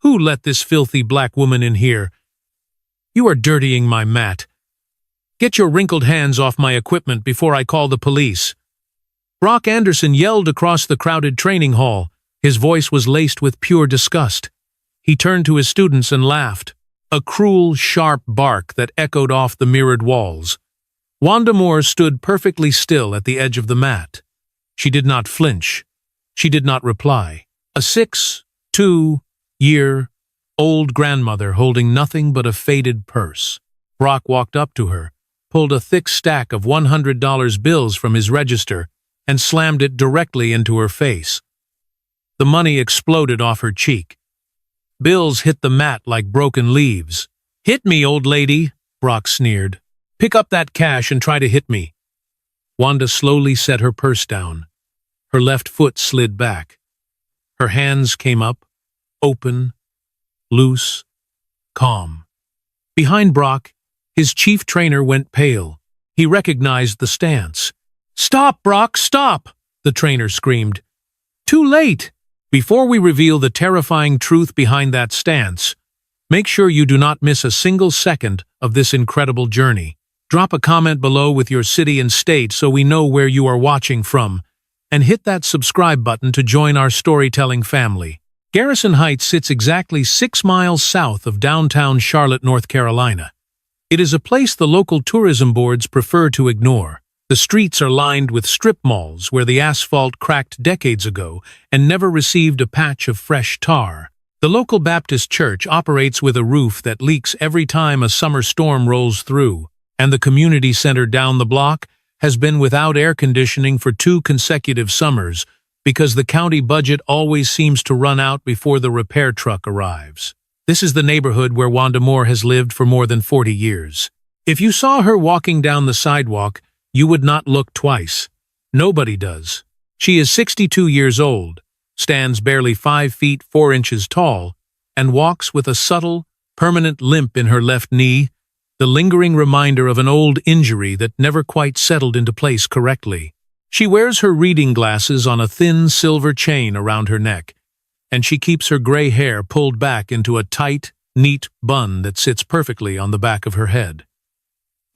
Who let this filthy black woman in here? You are dirtying my mat. Get your wrinkled hands off my equipment before I call the police. Brock Anderson yelled across the crowded training hall. His voice was laced with pure disgust. He turned to his students and laughed, a cruel, sharp bark that echoed off the mirrored walls. Wanda Moore stood perfectly still at the edge of the mat. She did not flinch. She did not reply. A 62-year-old grandmother holding nothing but a faded purse. Brock walked up to her, pulled a thick stack of $100 bills from his register, and slammed it directly into her face. The money exploded off her cheek. Bills hit the mat like broken leaves. "Hit me, old lady," Brock sneered. "Pick up that cash and try to hit me." Wanda slowly set her purse down. Her left foot slid back. Her hands came up, open, loose, calm. Behind Brock, his chief trainer went pale. He recognized the stance. "Stop, Brock, stop!" the trainer screamed. "Too late!" Before we reveal the terrifying truth behind that stance, make sure you do not miss a single second of this incredible journey. Drop a comment below with your city and state so we know where you are watching from, and hit that subscribe button to join our storytelling family. Garrison Heights sits exactly 6 miles south of downtown Charlotte, North Carolina. It is a place the local tourism boards prefer to ignore. The streets are lined with strip malls where the asphalt cracked decades ago and never received a patch of fresh tar. The local Baptist church operates with a roof that leaks every time a summer storm rolls through, and the community center down the block has been without air conditioning for 2 consecutive summers because the county budget always seems to run out before the repair truck arrives. This is the neighborhood where Wanda Moore has lived for more than 40 years. If you saw her walking down the sidewalk, you would not look twice. Nobody does. She is 62 years old, stands barely 5 feet 4 inches tall, and walks with a subtle, permanent limp in her left knee, the lingering reminder of an old injury that never quite settled into place correctly. She wears her reading glasses on a thin silver chain around her neck, and she keeps her gray hair pulled back into a tight, neat bun that sits perfectly on the back of her head.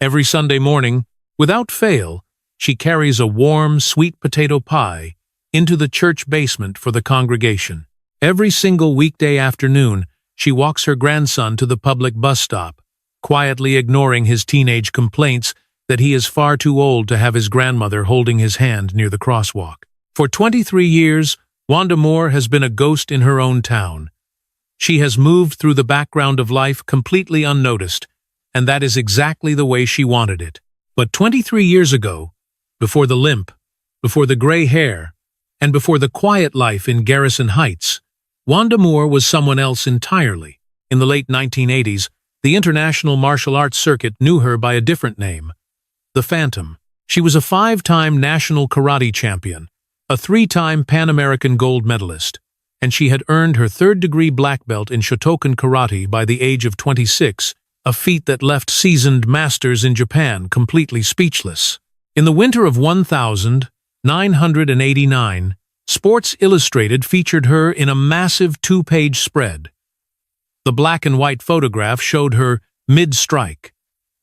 Every Sunday morning, without fail, she carries a warm, sweet potato pie into the church basement for the congregation. Every single weekday afternoon, she walks her grandson to the public bus stop, quietly ignoring his teenage complaints that he is far too old to have his grandmother holding his hand near the crosswalk. For 23 years, Wanda Moore has been a ghost in her own town. She has moved through the background of life completely unnoticed, and that is exactly the way she wanted it. But 23 years ago, before the limp, before the gray hair, and before the quiet life in Garrison Heights, Wanda Moore was someone else entirely. In the late 1980s, the international martial arts circuit knew her by a different name, the Phantom. She was a 5-time national karate champion, a 3-time Pan American gold medalist, and she had earned her 3rd-degree black belt in Shotokan karate by the age of 26, a feat that left seasoned masters in Japan completely speechless. In the winter of 1989, Sports Illustrated featured her in a massive 2-page spread. The black and white photograph showed her mid-strike,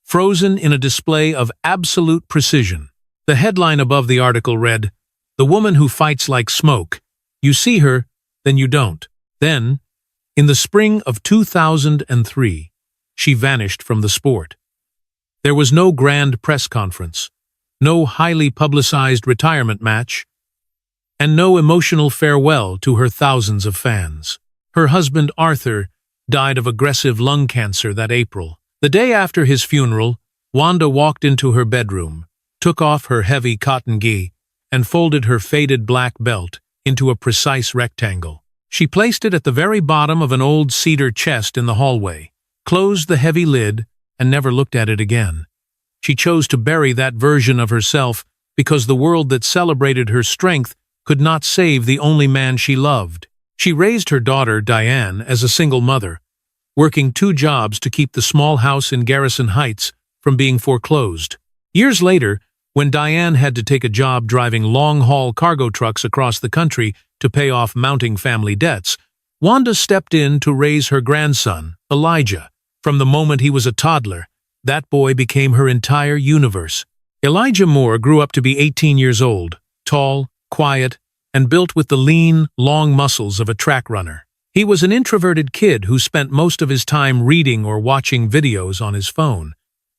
frozen in a display of absolute precision. The headline above the article read, "The woman who fights like smoke. You see her, then you don't." Then, in the spring of 2003, she vanished from the sport. There was no grand press conference, no highly publicized retirement match, and no emotional farewell to her thousands of fans. Her husband, Arthur, died of aggressive lung cancer that April. The day after his funeral, Wanda walked into her bedroom, took off her heavy cotton gi, and folded her faded black belt into a precise rectangle. She placed it at the very bottom of an old cedar chest in the hallway, closed the heavy lid, and never looked at it again. She chose to bury that version of herself because the world that celebrated her strength could not save the only man she loved. She raised her daughter, Diane, as a single mother, working 2 jobs to keep the small house in Garrison Heights from being foreclosed. Years later, when Diane had to take a job driving long-haul cargo trucks across the country to pay off mounting family debts, Wanda stepped in to raise her grandson, Elijah. From the moment he was a toddler, that boy became her entire universe. Elijah Moore grew up to be 18 years old, tall, quiet, and built with the lean, long muscles of a track runner. He was an introverted kid who spent most of his time reading or watching videos on his phone.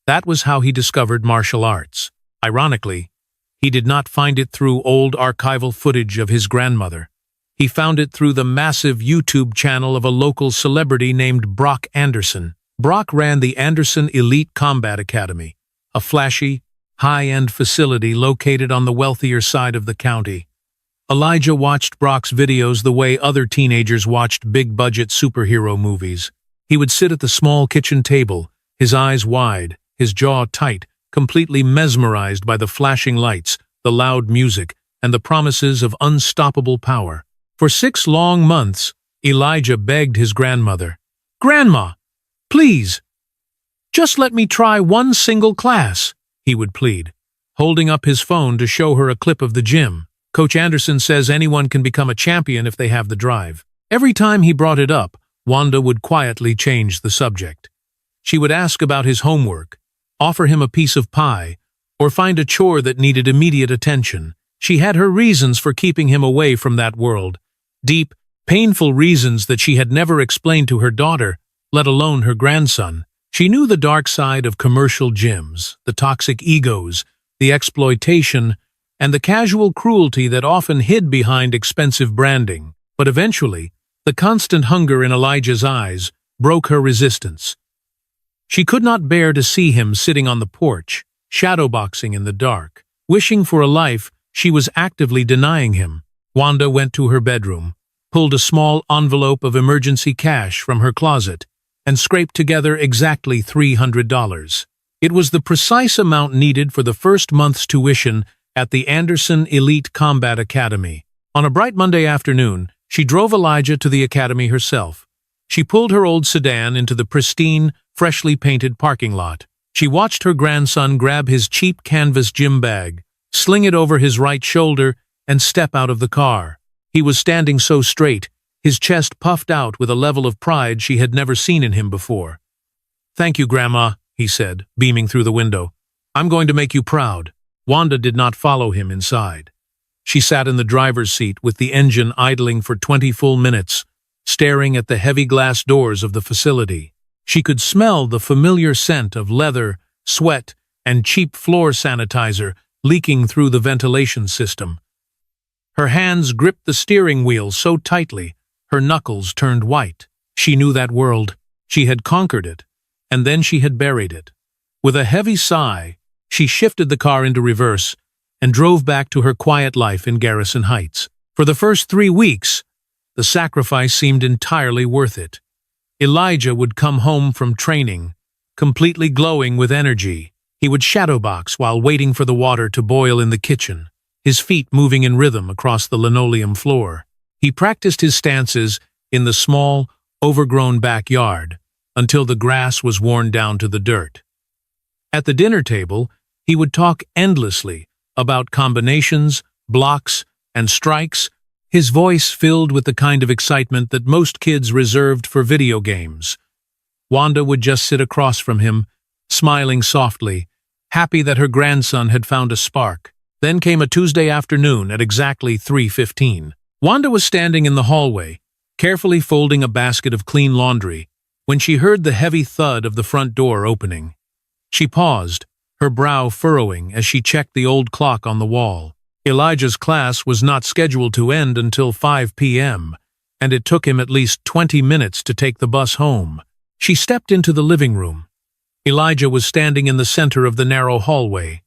That was how he discovered martial arts. Ironically, he did not find it through old archival footage of his grandmother. He found it through the massive YouTube channel of a local celebrity named Brock Anderson. Brock ran the Anderson Elite Combat Academy, a flashy, high-end facility located on the wealthier side of the county. Elijah watched Brock's videos the way other teenagers watched big-budget superhero movies. He would sit at the small kitchen table, his eyes wide, his jaw tight, completely mesmerized by the flashing lights, the loud music, and the promises of unstoppable power. For 6 long months, Elijah begged his grandmother, "Grandma, please, just let me try one single class," he would plead, holding up his phone to show her a clip of the gym. Coach Anderson says anyone can become a champion if they have the drive. Every time he brought it up, Wanda would quietly change the subject. She would ask about his homework, offer him a piece of pie, or find a chore that needed immediate attention. She had her reasons for keeping him away from that world. Deep, painful reasons that she had never explained to her daughter, let alone her grandson. She knew the dark side of commercial gyms, the toxic egos, the exploitation, and the casual cruelty that often hid behind expensive branding. But eventually, the constant hunger in Elijah's eyes broke her resistance. She could not bear to see him sitting on the porch, shadowboxing in the dark. Wishing for a life she was actively denying him, Wanda went to her bedroom, pulled a small envelope of emergency cash from her closet, and scraped together exactly $300. It was the precise amount needed for the first month's tuition at the Anderson Elite Combat Academy. On a bright Monday afternoon, she drove Elijah to the academy herself. She pulled her old sedan into the pristine, freshly painted parking lot. She watched her grandson grab his cheap canvas gym bag, sling it over his right shoulder, and step out of the car. He was standing so straight, his chest puffed out with a level of pride she had never seen in him before. "Thank you, Grandma," he said, beaming through the window. "I'm going to make you proud." Wanda did not follow him inside. She sat in the driver's seat with the engine idling for 20 full minutes, staring at the heavy glass doors of the facility. She could smell the familiar scent of leather, sweat, and cheap floor sanitizer leaking through the ventilation system. Her hands gripped the steering wheel so tightly, her knuckles turned white. She knew that world. She had conquered it, and then she had buried it. With a heavy sigh, she shifted the car into reverse and drove back to her quiet life in Garrison Heights. For the first 3 weeks, the sacrifice seemed entirely worth it. Elijah would come home from training, completely glowing with energy. He would shadowbox while waiting for the water to boil in the kitchen, his feet moving in rhythm across the linoleum floor. He practiced his stances in the small, overgrown backyard until the grass was worn down to the dirt. At the dinner table, he would talk endlessly about combinations, blocks, and strikes, his voice filled with the kind of excitement that most kids reserved for video games. Wanda would just sit across from him, smiling softly, happy that her grandson had found a spark. Then came a Tuesday afternoon at exactly 3:15. Wanda was standing in the hallway, carefully folding a basket of clean laundry, when she heard the heavy thud of the front door opening. She paused, her brow furrowing as she checked the old clock on the wall. Elijah's class was not scheduled to end until 5 p.m., and it took him at least 20 minutes to take the bus home. She stepped into the living room. Elijah was standing in the center of the narrow hallway.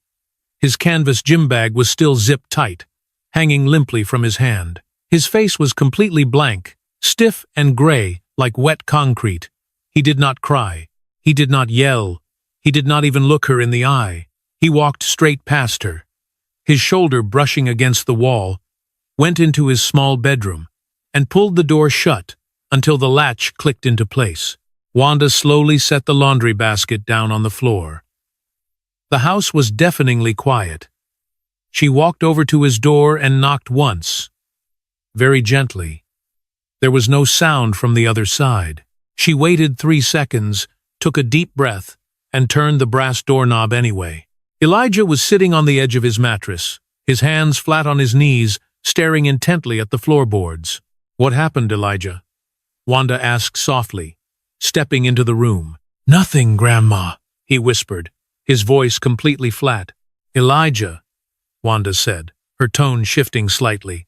His canvas gym bag was still zipped tight, hanging limply from his hand. His face was completely blank, stiff and gray like wet concrete. He did not cry. He did not yell. He did not even look her in the eye. He walked straight past her, his shoulder brushing against the wall, went into his small bedroom, and pulled the door shut until the latch clicked into place. Wanda slowly set the laundry basket down on the floor. The house was deafeningly quiet. She walked over to his door and knocked once, very gently. There was no sound from the other side. She waited 3 seconds, took a deep breath, and turned the brass doorknob anyway. Elijah was sitting on the edge of his mattress, his hands flat on his knees, staring intently at the floorboards. "What happened, Elijah?" Wanda asked softly, stepping into the room. "Nothing, Grandma," he whispered, his voice completely flat. "Elijah," Wanda said, her tone shifting slightly,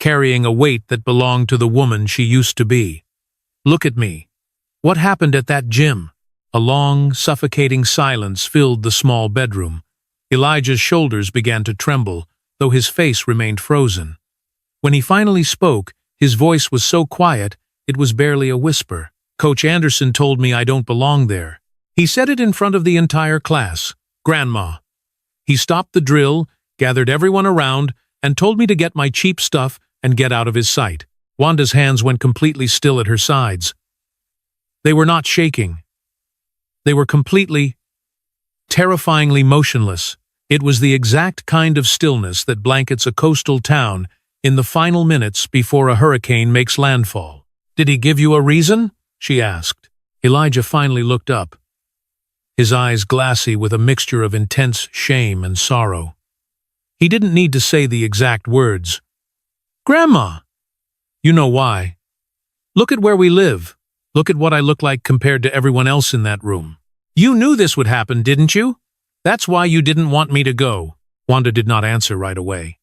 carrying a weight that belonged to the woman she used to be. "Look at me. What happened at that gym?" A long, suffocating silence filled the small bedroom. Elijah's shoulders began to tremble, though his face remained frozen. When he finally spoke, his voice was so quiet it was barely a whisper. "Coach Anderson told me I don't belong there. He said it in front of the entire class. Grandma. He stopped the drill, gathered everyone around, and told me to get my cheap stuff and get out of his sight." Wanda's hands went completely still at her sides. They were not shaking. They were completely, terrifyingly motionless. It was the exact kind of stillness that blankets a coastal town in the final minutes before a hurricane makes landfall. "Did he give you a reason?" she asked. Elijah finally looked up, his eyes glassy with a mixture of intense shame and sorrow. He didn't need to say the exact words. "Grandma! You know why. Look at where we live. Look at what I look like compared to everyone else in that room. You knew this would happen, didn't you? That's why you didn't want me to go." Wanda did not answer right away.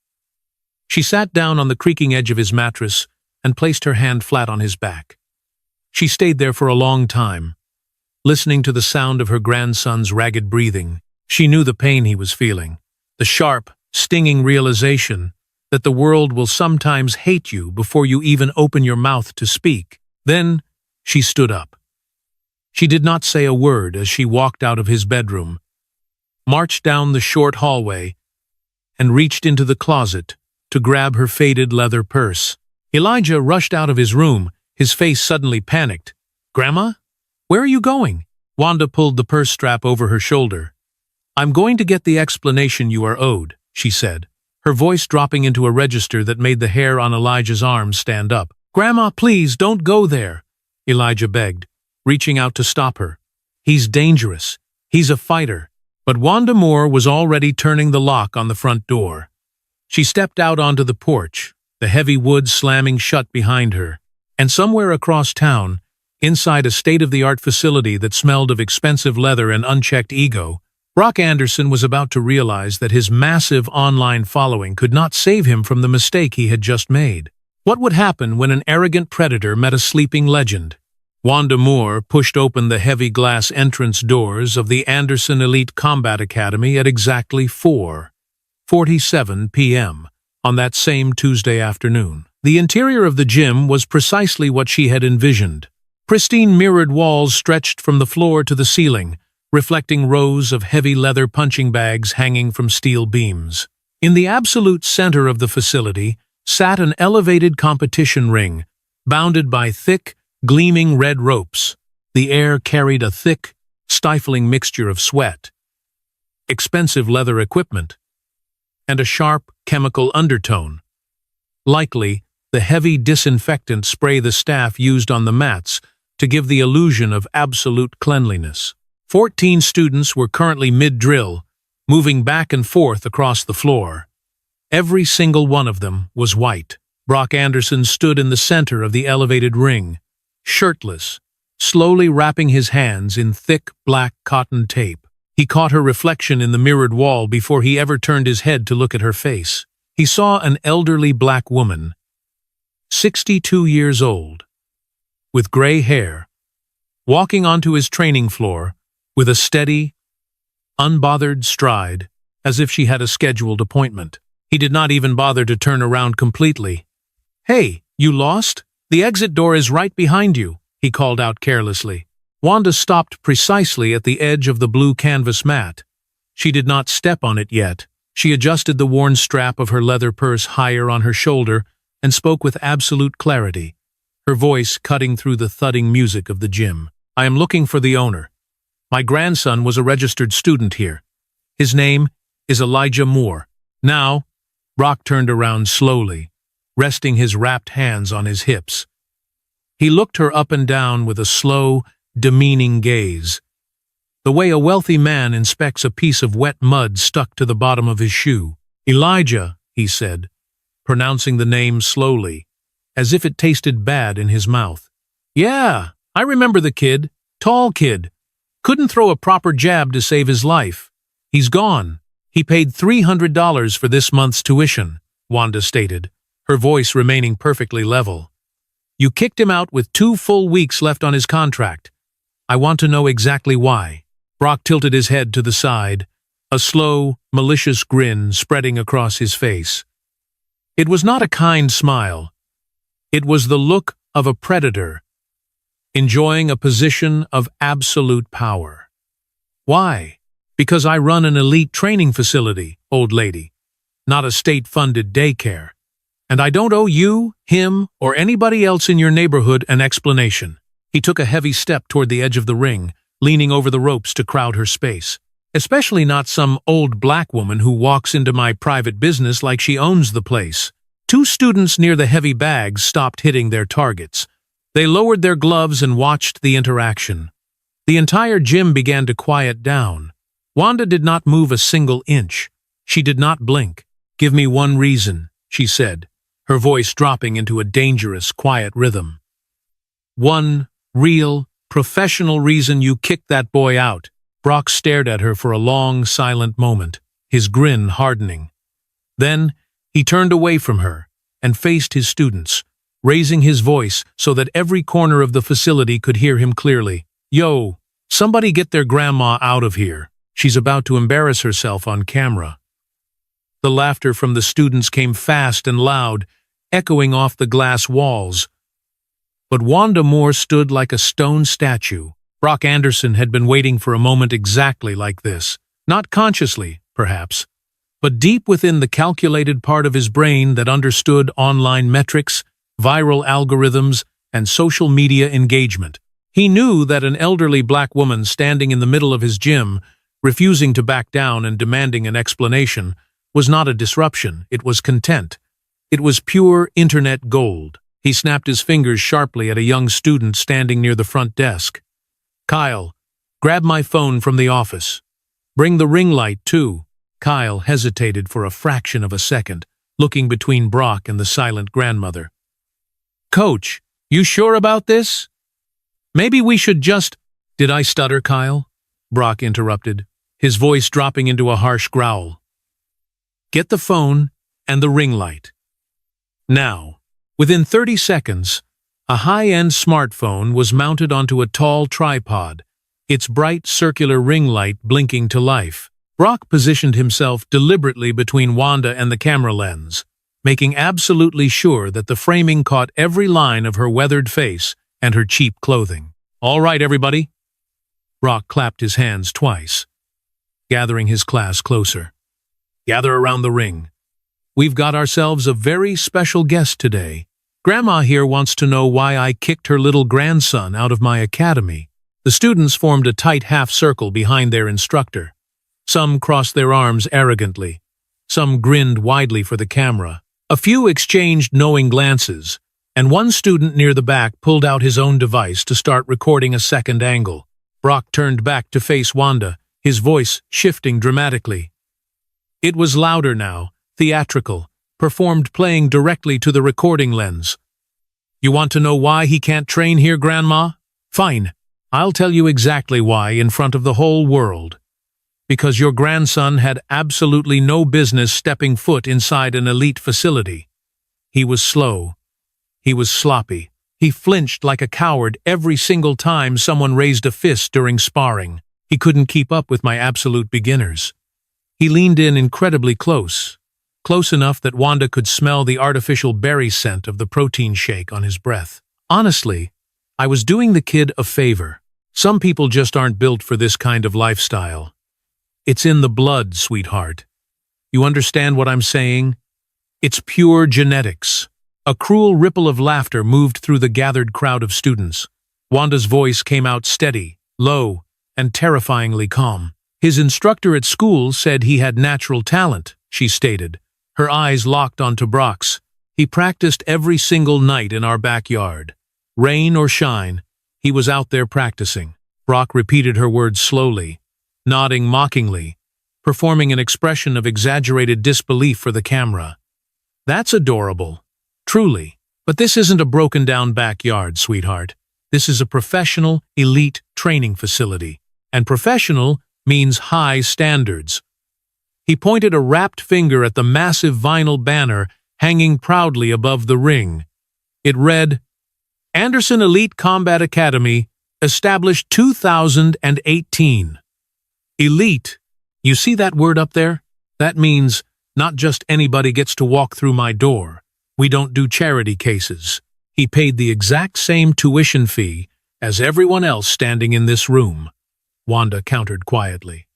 She sat down on the creaking edge of his mattress and placed her hand flat on his back. She stayed there for a long time, listening to the sound of her grandson's ragged breathing. She knew the pain he was feeling, the sharp, stinging realization that the world will sometimes hate you before you even open your mouth to speak. Then she stood up. She did not say a word as she walked out of his bedroom, marched down the short hallway, and reached into the closet to grab her faded leather purse. Elijah rushed out of his room, his face suddenly panicked. "Grandma? Where are you going?" Wanda pulled the purse strap over her shoulder. "I'm going to get the explanation you are owed," she said, her voice dropping into a register that made the hair on Elijah's arms stand up. "Grandma, please don't go there," Elijah begged, reaching out to stop her. "He's dangerous. He's a fighter." But Wanda Moore was already turning the lock on the front door. She stepped out onto the porch, the heavy wood slamming shut behind her, and somewhere across town, inside a state-of-the-art facility that smelled of expensive leather and unchecked ego, Brock Anderson was about to realize that his massive online following could not save him from the mistake he had just made. What would happen when an arrogant predator met a sleeping legend? Wanda Moore pushed open the heavy glass entrance doors of the Anderson Elite Combat Academy at exactly 4:47 p.m. on that same Tuesday afternoon. The interior of the gym was precisely what she had envisioned. Pristine mirrored walls stretched from the floor to the ceiling, reflecting rows of heavy leather punching bags hanging from steel beams. In the absolute center of the facility sat an elevated competition ring, bounded by thick, gleaming red ropes. The air carried a thick, stifling mixture of sweat, expensive leather equipment, and a sharp chemical undertone. Likely, the heavy disinfectant spray the staff used on the mats to give the illusion of absolute cleanliness. 14 students were currently mid-drill, moving back and forth across the floor. Every single one of them was white. Brock Anderson stood in the center of the elevated ring, shirtless, slowly wrapping his hands in thick black cotton tape. He caught her reflection in the mirrored wall before he ever turned his head to look at her face. He saw an elderly black woman, 62 years old, with gray hair, walking onto his training floor with a steady, unbothered stride, as if she had a scheduled appointment. He did not even bother to turn around completely. "Hey, you lost? The exit door is right behind you," he called out carelessly. Wanda stopped precisely at the edge of the blue canvas mat. She did not step on it yet. She adjusted the worn strap of her leather purse higher on her shoulder and spoke with absolute clarity, her voice cutting through the thudding music of the gym. "I am looking for the owner. My grandson was a registered student here. His name is Elijah Moore." Now, Brock turned around slowly, resting his wrapped hands on his hips. He looked her up and down with a slow, demeaning gaze, the way a wealthy man inspects a piece of wet mud stuck to the bottom of his shoe. "Elijah," he said, pronouncing the name slowly, as if it tasted bad in his mouth. "Yeah, I remember the kid. Tall kid. Couldn't throw a proper jab to save his life. He's gone. He paid $300 for this month's tuition," Wanda stated, her voice remaining perfectly level. "You kicked him out with 2 full weeks left on his contract. I want to know exactly why." Brock tilted his head to the side, a slow, malicious grin spreading across his face. It was not a kind smile. It was the look of a predator, enjoying a position of absolute power. "Why? Because I run an elite training facility, old lady, not a state-funded daycare. And I don't owe you, him, or anybody else in your neighborhood an explanation." He took a heavy step toward the edge of the ring, leaning over the ropes to crowd her space. "Especially not some old black woman who walks into my private business like she owns the place." 2 students near the heavy bags stopped hitting their targets. They lowered their gloves and watched the interaction. The entire gym began to quiet down. Wanda did not move a single inch. She did not blink. "Give me one reason," she said, her voice dropping into a dangerous, quiet rhythm. "One real, professional reason you kicked that boy out." Brock stared at her for a long, silent moment, his grin hardening. Then he turned away from her and faced his students, raising his voice so that every corner of the facility could hear him clearly. "Yo, somebody get their grandma out of here. She's about to embarrass herself on camera." The laughter from the students came fast and loud, echoing off the glass walls. But Wanda Moore stood like a stone statue. Brock Anderson had been waiting for a moment exactly like this. Not consciously, perhaps, but deep within the calculated part of his brain that understood online metrics, viral algorithms, and social media engagement. He knew that an elderly black woman standing in the middle of his gym, refusing to back down and demanding an explanation, was not a disruption, it was content. It was pure internet gold. He snapped his fingers sharply at a young student standing near the front desk. "Kyle, grab my phone from the office. Bring the ring light, too." Kyle hesitated for a fraction of a second, looking between Brock and the silent grandmother. "Coach, you sure about this? Maybe we should just—" "Did I stutter, Kyle?" Brock interrupted, his voice dropping into a harsh growl. "Get the phone and the ring light. Now." Within 30 seconds, a high-end smartphone was mounted onto a tall tripod, its bright circular ring light blinking to life. Brock positioned himself deliberately between Wanda and the camera lens, making absolutely sure that the framing caught every line of her weathered face and her cheap clothing. "All right, everybody." Brock clapped his hands twice, gathering his class closer. "Gather around the ring. We've got ourselves a very special guest today. Grandma here wants to know why I kicked her little grandson out of my academy." The students formed a tight half-circle behind their instructor. Some crossed their arms arrogantly. Some grinned widely for the camera. A few exchanged knowing glances, and one student near the back pulled out his own device to start recording a second angle. Brock turned back to face Wanda, his voice shifting dramatically. It was louder now, theatrical, performed playing directly to the recording lens. "You want to know why he can't train here, Grandma? Fine. I'll tell you exactly why in front of the whole world. Because your grandson had absolutely no business stepping foot inside an elite facility. He was slow. He was sloppy. He flinched like a coward every single time someone raised a fist during sparring. He couldn't keep up with my absolute beginners. He leaned in incredibly close enough that Wanda could smell the artificial berry scent of the protein shake on his breath. Honestly, I was doing the kid a favor. Some people just aren't built for this kind of lifestyle. It's in the blood, sweetheart. You understand what I'm saying? It's pure genetics." A cruel ripple of laughter moved through the gathered crowd of students. Wanda's voice came out steady, low, and terrifyingly calm. "His instructor at school said he had natural talent," she stated, her eyes locked onto Brock's. "He practiced every single night in our backyard. Rain or shine, he was out there practicing. Brock repeated her words slowly, nodding mockingly, performing an expression of exaggerated disbelief for the camera. That's adorable. Truly. But this isn't a broken-down backyard, sweetheart. This is a professional, elite training facility. And professional means high standards. He pointed a rapt finger at the massive vinyl banner hanging proudly above the ring. It read, Anderson Elite Combat Academy, established 2018. Elite. You see that word up there? That means not just anybody gets to walk through my door. We don't do charity cases. He paid the exact same tuition fee as everyone else standing in this room, Wanda countered quietly.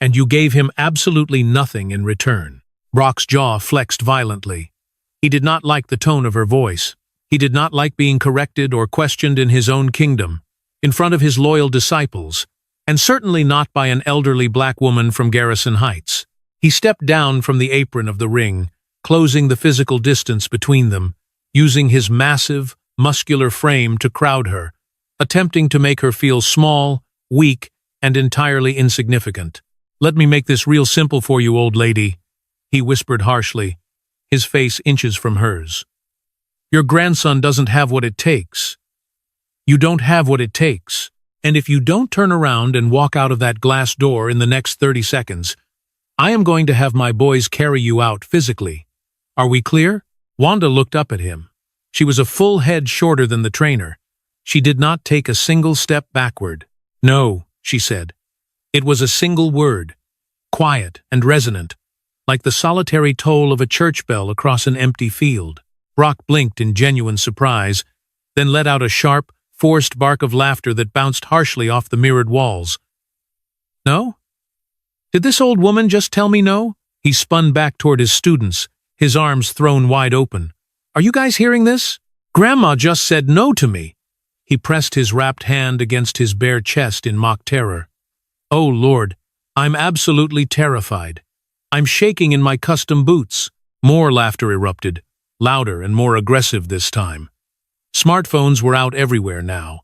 And you gave him absolutely nothing in return. Brock's jaw flexed violently. He did not like the tone of her voice. He did not like being corrected or questioned in his own kingdom, in front of his loyal disciples, and certainly not by an elderly black woman from Garrison Heights. He stepped down from the apron of the ring, closing the physical distance between them, using his massive, muscular frame to crowd her, attempting to make her feel small, weak, and entirely insignificant. Let me make this real simple for you, old lady, he whispered harshly, his face inches from hers. Your grandson doesn't have what it takes. You don't have what it takes, and if you don't turn around and walk out of that glass door in the next 30 seconds, I am going to have my boys carry you out physically. Are we clear? Wanda looked up at him. She was a full head shorter than the trainer. She did not take a single step backward. No, she said. It was a single word, quiet and resonant, like the solitary toll of a church bell across an empty field. Brock blinked in genuine surprise, then let out a sharp, forced bark of laughter that bounced harshly off the mirrored walls. No? Did this old woman just tell me no? He spun back toward his students, his arms thrown wide open. Are you guys hearing this? Grandma just said no to me. He pressed his wrapped hand against his bare chest in mock terror. Oh, Lord, I'm absolutely terrified. I'm shaking in my custom boots. More laughter erupted, louder and more aggressive this time. Smartphones were out everywhere now.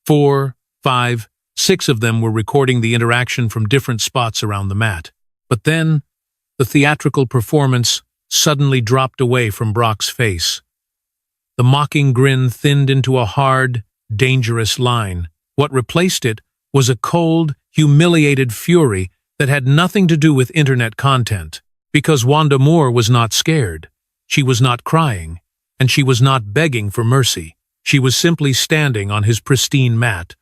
4, 5, 6 of them were recording the interaction from different spots around the mat. But then, the theatrical performance suddenly dropped away from Brock's face. The mocking grin thinned into a hard, dangerous line. What replaced it was a cold, humiliated fury that had nothing to do with internet content. Because Wanda Moore was not scared. She was not crying, and she was not begging for mercy. She was simply standing on his pristine mat,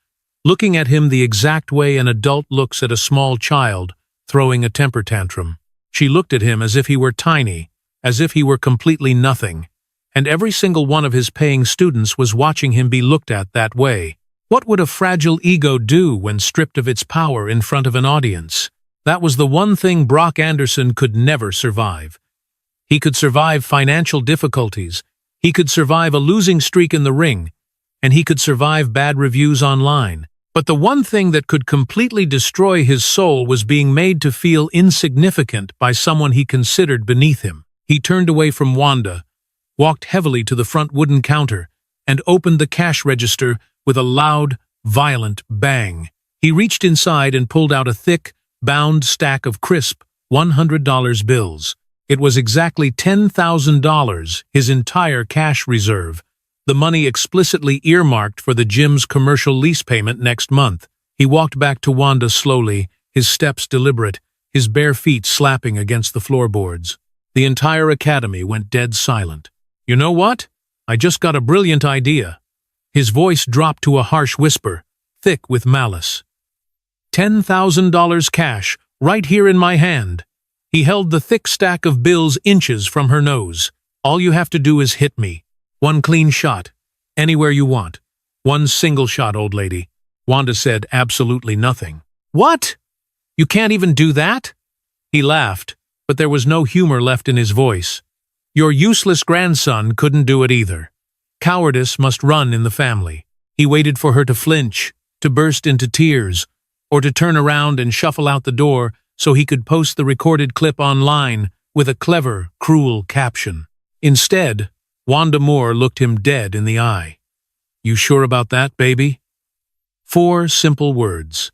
looking at him the exact way an adult looks at a small child throwing a temper tantrum. She looked at him as if he were tiny, as if he were completely nothing, and every single one of his paying students was watching him be looked at that way. What would a fragile ego do when stripped of its power in front of an audience? That was the one thing Brock Anderson could never survive. He could survive financial difficulties, he could survive a losing streak in the ring, and he could survive bad reviews online. But the one thing that could completely destroy his soul was being made to feel insignificant by someone he considered beneath him. He turned away from Wanda, walked heavily to the front wooden counter, and opened the cash register with a loud, violent bang. He reached inside and pulled out a thick, bound stack of crisp $100 bills. It was exactly $10,000, his entire cash reserve, the money explicitly earmarked for the gym's commercial lease payment next month. He walked back to Wanda slowly, his steps deliberate, his bare feet slapping against the floorboards. The entire academy went dead silent. You know what? I just got a brilliant idea. His voice dropped to a harsh whisper, thick with malice. $10,000 cash, right here in my hand. He held the thick stack of bills inches from her nose. All you have to do is hit me. One clean shot. Anywhere you want. One single shot, old lady. Wanda said absolutely nothing. What? You can't even do that? He laughed, but there was no humor left in his voice. Your useless grandson couldn't do it either. Cowardice must run in the family. He waited for her to flinch, to burst into tears, or to turn around and shuffle out the door so he could post the recorded clip online with a clever, cruel caption. Instead, Wanda Moore looked him dead in the eye. You sure about that, baby? 4 simple words.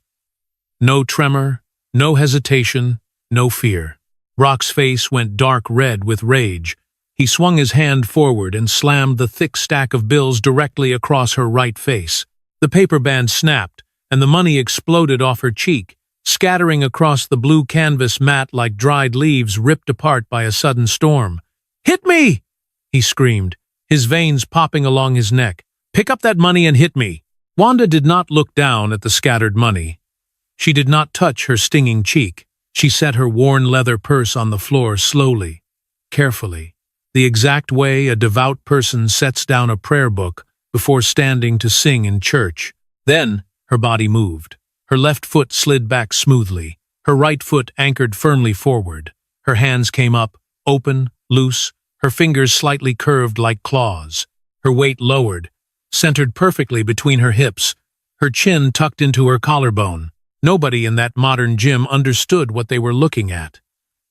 No tremor, no hesitation, no fear. Brock's face went dark red with rage. He swung his hand forward and slammed the thick stack of bills directly across her right face. The paper band snapped, and the money exploded off her cheek, scattering across the blue canvas mat like dried leaves ripped apart by a sudden storm. "Hit me!" he screamed, his veins popping along his neck. "Pick up that money and hit me!" Wanda did not look down at the scattered money. She did not touch her stinging cheek. She set her worn leather purse on the floor slowly, carefully, the exact way a devout person sets down a prayer book before standing to sing in church. Then her body moved. Her left foot slid back smoothly. Her right foot anchored firmly forward. Her hands came up, open, loose, her fingers slightly curved like claws. Her weight lowered, centered perfectly between her hips, her chin tucked into her collarbone. Nobody in that modern gym understood what they were looking at.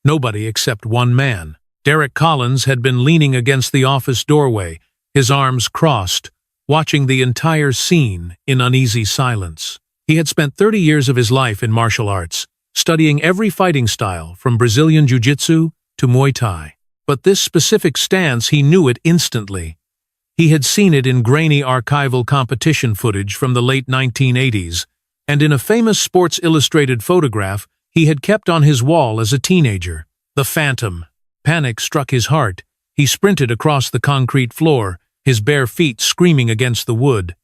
Nobody except one man. Derek Collins had been leaning against the office doorway, his arms crossed, watching the entire scene in uneasy silence. He had spent 30 years of his life in martial arts, studying every fighting style from Brazilian Jiu-Jitsu to Muay Thai. But this specific stance, he knew it instantly. He had seen it in grainy archival competition footage from the late 1980s, and in a famous Sports Illustrated photograph he had kept on his wall as a teenager. The Phantom. Panic struck his heart. He sprinted across the concrete floor, his bare feet screaming against the wood.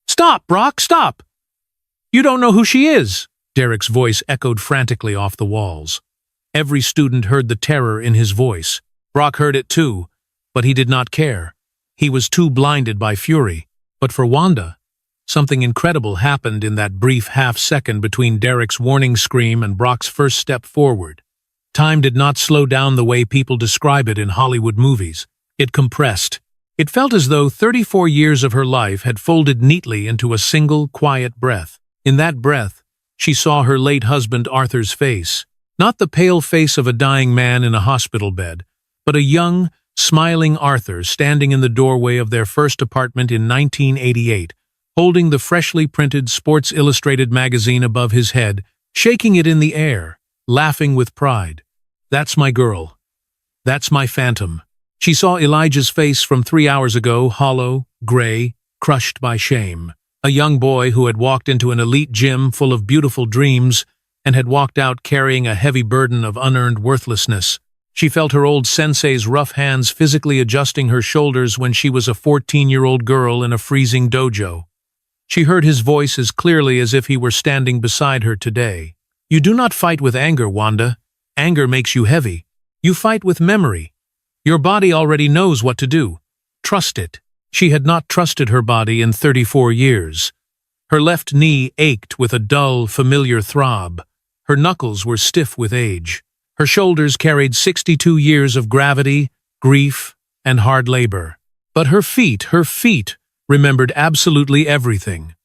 "Stop, Brock, stop! You don't know who she is!" Derek's voice echoed frantically off the walls. Every student heard the terror in his voice. Brock heard it too, but he did not care. He was too blinded by fury. But for Wanda, something incredible happened in that brief half-second between Derek's warning scream and Brock's first step forward. Time did not slow down the way people describe it in Hollywood movies. It compressed. It felt as though 34 years of her life had folded neatly into a single, quiet breath. In that breath, she saw her late husband Arthur's face. Not the pale face of a dying man in a hospital bed, but a young, smiling Arthur standing in the doorway of their first apartment in 1988, holding the freshly printed Sports Illustrated magazine above his head, shaking it in the air, laughing with pride. "That's my girl. That's my Phantom." She saw Elijah's face from 3 hours ago, hollow, gray, crushed by shame. A young boy who had walked into an elite gym full of beautiful dreams and had walked out carrying a heavy burden of unearned worthlessness. She felt her old sensei's rough hands physically adjusting her shoulders when she was a 14-year-old girl in a freezing dojo. She heard his voice as clearly as if he were standing beside her today. "You do not fight with anger, Wanda. Anger makes you heavy. You fight with memory. Your body already knows what to do. Trust it." She had not trusted her body in 34 years. Her left knee ached with a dull, familiar throb. Her knuckles were stiff with age. Her shoulders carried 62 years of gravity, grief, and hard labor. But her feet remembered absolutely everything.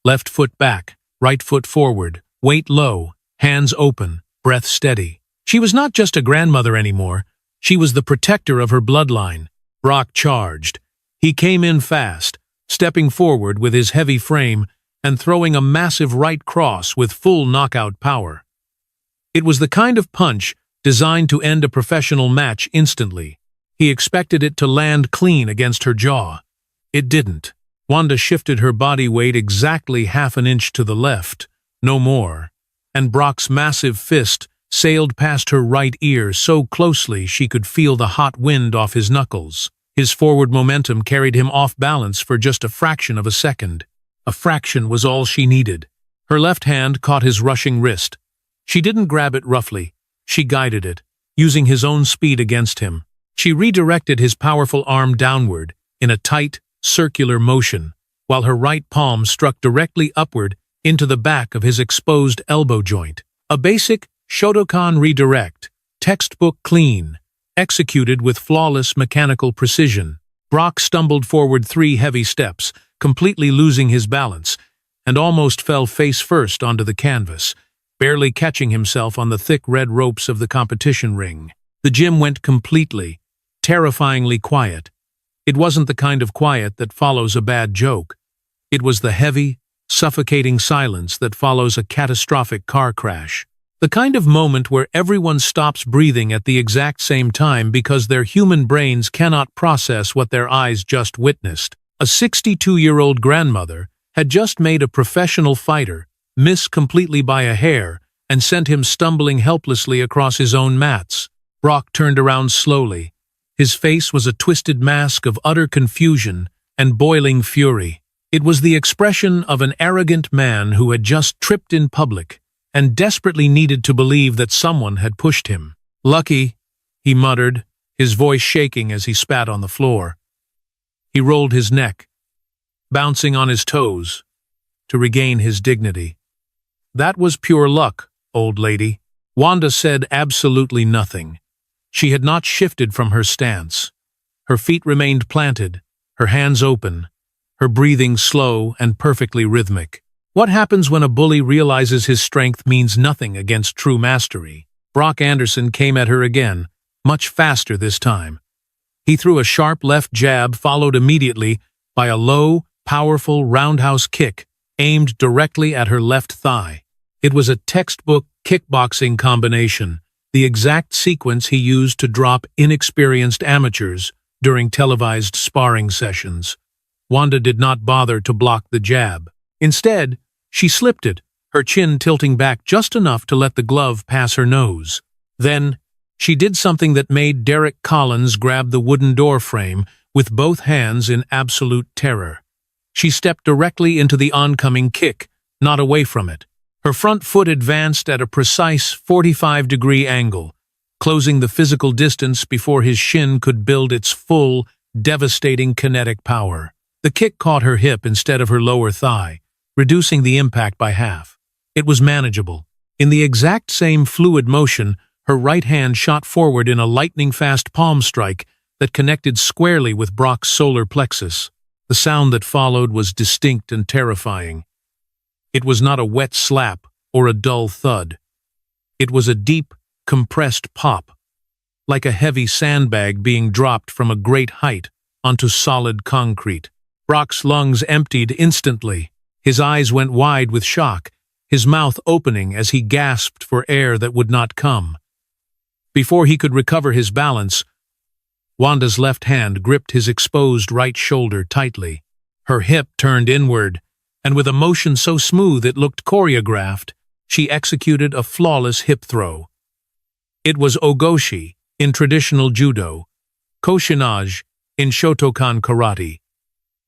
Left foot back, right foot forward, weight low, hands open, breath steady. She was not just a grandmother anymore. She was the protector of her bloodline. Brock charged. He came in fast, stepping forward with his heavy frame and throwing a massive right cross with full knockout power. It was the kind of punch designed to end a professional match instantly. He expected it to land clean against her jaw. It didn't. Wanda shifted her body weight exactly half an inch to the left, no more, and Brock's massive fist sailed past her right ear so closely she could feel the hot wind off his knuckles. His forward momentum carried him off balance for just a fraction of a second. A fraction was all she needed. Her left hand caught his rushing wrist. She didn't grab it roughly. She guided it, using his own speed against him. She redirected his powerful arm downward in a tight, circular motion, while her right palm struck directly upward into the back of his exposed elbow joint. A basic Shotokan redirect, textbook clean, executed with flawless mechanical precision. Brock stumbled forward 3 heavy steps, completely losing his balance, and almost fell face first onto the canvas, barely catching himself on the thick red ropes of the competition ring. The gym went completely, terrifyingly quiet. It wasn't the kind of quiet that follows a bad joke. It was the heavy, suffocating silence that follows a catastrophic car crash. The kind of moment where everyone stops breathing at the exact same time because their human brains cannot process what their eyes just witnessed. A 62-year-old grandmother had just made a professional fighter miss completely by a hair and sent him stumbling helplessly across his own mats. Brock turned around slowly. His face was a twisted mask of utter confusion and boiling fury. It was the expression of an arrogant man who had just tripped in public and desperately needed to believe that someone had pushed him. "Lucky," he muttered, his voice shaking as he spat on the floor. He rolled his neck, bouncing on his toes, to regain his dignity. "That was pure luck, old lady." Wanda said absolutely nothing. She had not shifted from her stance. Her feet remained planted, her hands open, her breathing slow and perfectly rhythmic. What happens when a bully realizes his strength means nothing against true mastery? Brock Anderson came at her again, much faster this time. He threw a sharp left jab followed immediately by a low, powerful roundhouse kick aimed directly at her left thigh. It was a textbook kickboxing combination, the exact sequence he used to drop inexperienced amateurs during televised sparring sessions. Wanda did not bother to block the jab. Instead, she slipped it, her chin tilting back just enough to let the glove pass her nose. Then, she did something that made Derek Collins grab the wooden door frame with both hands in absolute terror. She stepped directly into the oncoming kick, not away from it. Her front foot advanced at a precise 45-degree angle, closing the physical distance before his shin could build its full, devastating kinetic power. The kick caught her hip instead of her lower thigh, reducing the impact by half. It was manageable. In the exact same fluid motion, her right hand shot forward in a lightning-fast palm strike that connected squarely with Brock's solar plexus. The sound that followed was distinct and terrifying. It was not a wet slap or a dull thud. It was a deep, compressed pop, like a heavy sandbag being dropped from a great height onto solid concrete. Brock's lungs emptied instantly. His eyes went wide with shock, his mouth opening as he gasped for air that would not come. Before he could recover his balance, Wanda's left hand gripped his exposed right shoulder tightly. Her hip turned inward, and with a motion so smooth it looked choreographed, she executed a flawless hip throw. It was ogoshi in traditional judo, koshinage in Shotokan karate.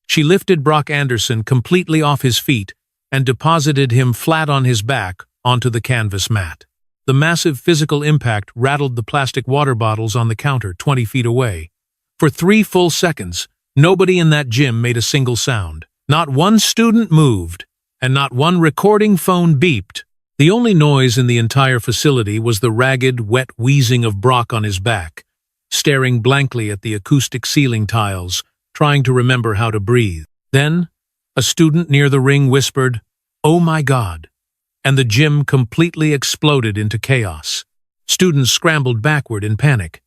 She lifted Brock Anderson completely off his feet and deposited him flat on his back onto the canvas mat. The massive physical impact rattled the plastic water bottles on the counter 20 feet away. For 3 full seconds, nobody in that gym made a single sound. Not one student moved, and not one recording phone beeped. The only noise in the entire facility was the ragged, wet wheezing of Brock on his back, staring blankly at the acoustic ceiling tiles, trying to remember how to breathe. Then, a student near the ring whispered, "Oh my God," and the gym completely exploded into chaos. Students scrambled backward in panic.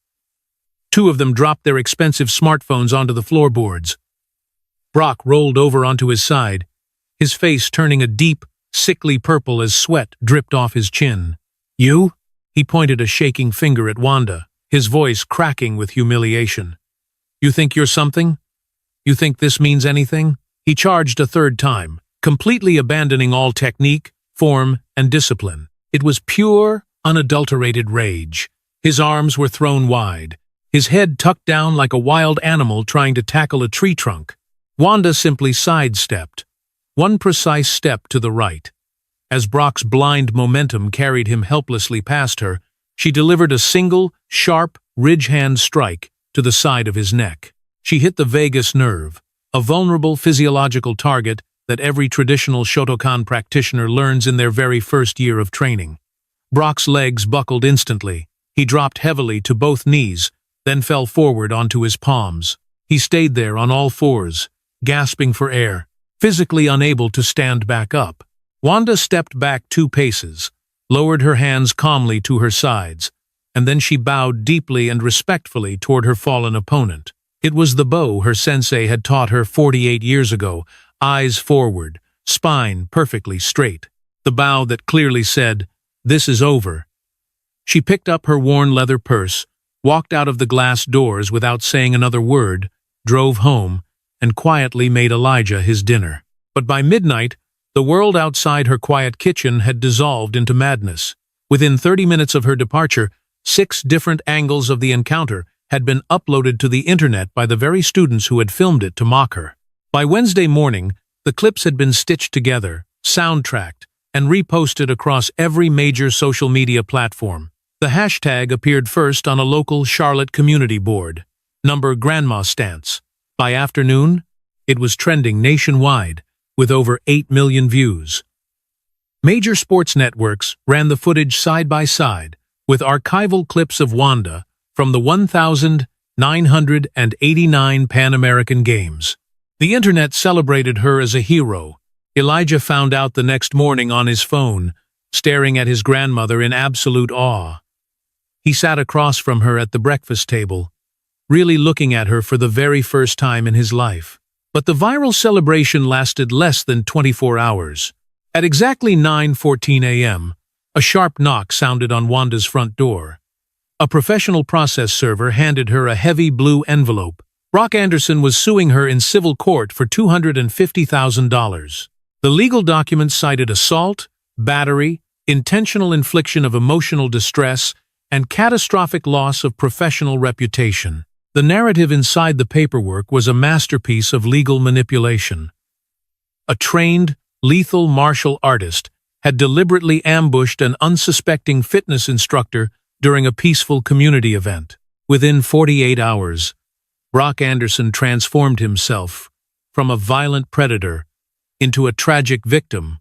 2 of them dropped their expensive smartphones onto the floorboards. Brock rolled over onto his side, his face turning a deep, sickly purple as sweat dripped off his chin. "You?" He pointed a shaking finger at Wanda, his voice cracking with humiliation. "You think you're something? You think this means anything?" He charged a 3rd time, completely abandoning all technique, form, and discipline. It was pure, unadulterated rage. His arms were thrown wide, his head tucked down like a wild animal trying to tackle a tree trunk. Wanda simply sidestepped, one precise step to the right. As Brock's blind momentum carried him helplessly past her, she delivered a single, sharp, ridge-hand strike to the side of his neck. She hit the vagus nerve, a vulnerable physiological target that every traditional Shotokan practitioner learns in their very first year of training. Brock's legs buckled instantly. He dropped heavily to both knees, then fell forward onto his palms. He stayed there on all fours, gasping for air, physically unable to stand back up. Wanda stepped back 2 paces, lowered her hands calmly to her sides, and then she bowed deeply and respectfully toward her fallen opponent. It was the bow her sensei had taught her 48 years ago, eyes forward, spine perfectly straight. The bow that clearly said, "This is over." She picked up her worn leather purse, walked out of the glass doors without saying another word, drove home, and quietly made Elijah his dinner. But by midnight, the world outside her quiet kitchen had dissolved into madness. Within 30 minutes of her departure, 6 different angles of the encounter had been uploaded to the internet by the very students who had filmed it to mock her. By Wednesday morning, the clips had been stitched together, soundtracked, and reposted across every major social media platform. The hashtag appeared first on a local Charlotte community board, number Grandma Stance. By afternoon, it was trending nationwide, with over 8 million views. Major sports networks ran the footage side by side, with archival clips of Wanda from the 1,989 Pan American Games. The internet celebrated her as a hero. Elijah found out the next morning on his phone, staring at his grandmother in absolute awe. He sat across from her at the breakfast table, really looking at her for the very first time in his life. But the viral celebration lasted less than 24 hours. At exactly 9:14 a.m., a sharp knock sounded on Wanda's front door. A professional process server handed her a heavy blue envelope. Brock Anderson was suing her in civil court for $250,000. The legal documents cited assault, battery, intentional infliction of emotional distress, and catastrophic loss of professional reputation. The narrative inside the paperwork was a masterpiece of legal manipulation. A trained, lethal martial artist had deliberately ambushed an unsuspecting fitness instructor during a peaceful community event. Within 48 hours, Brock Anderson transformed himself from a violent predator into a tragic victim,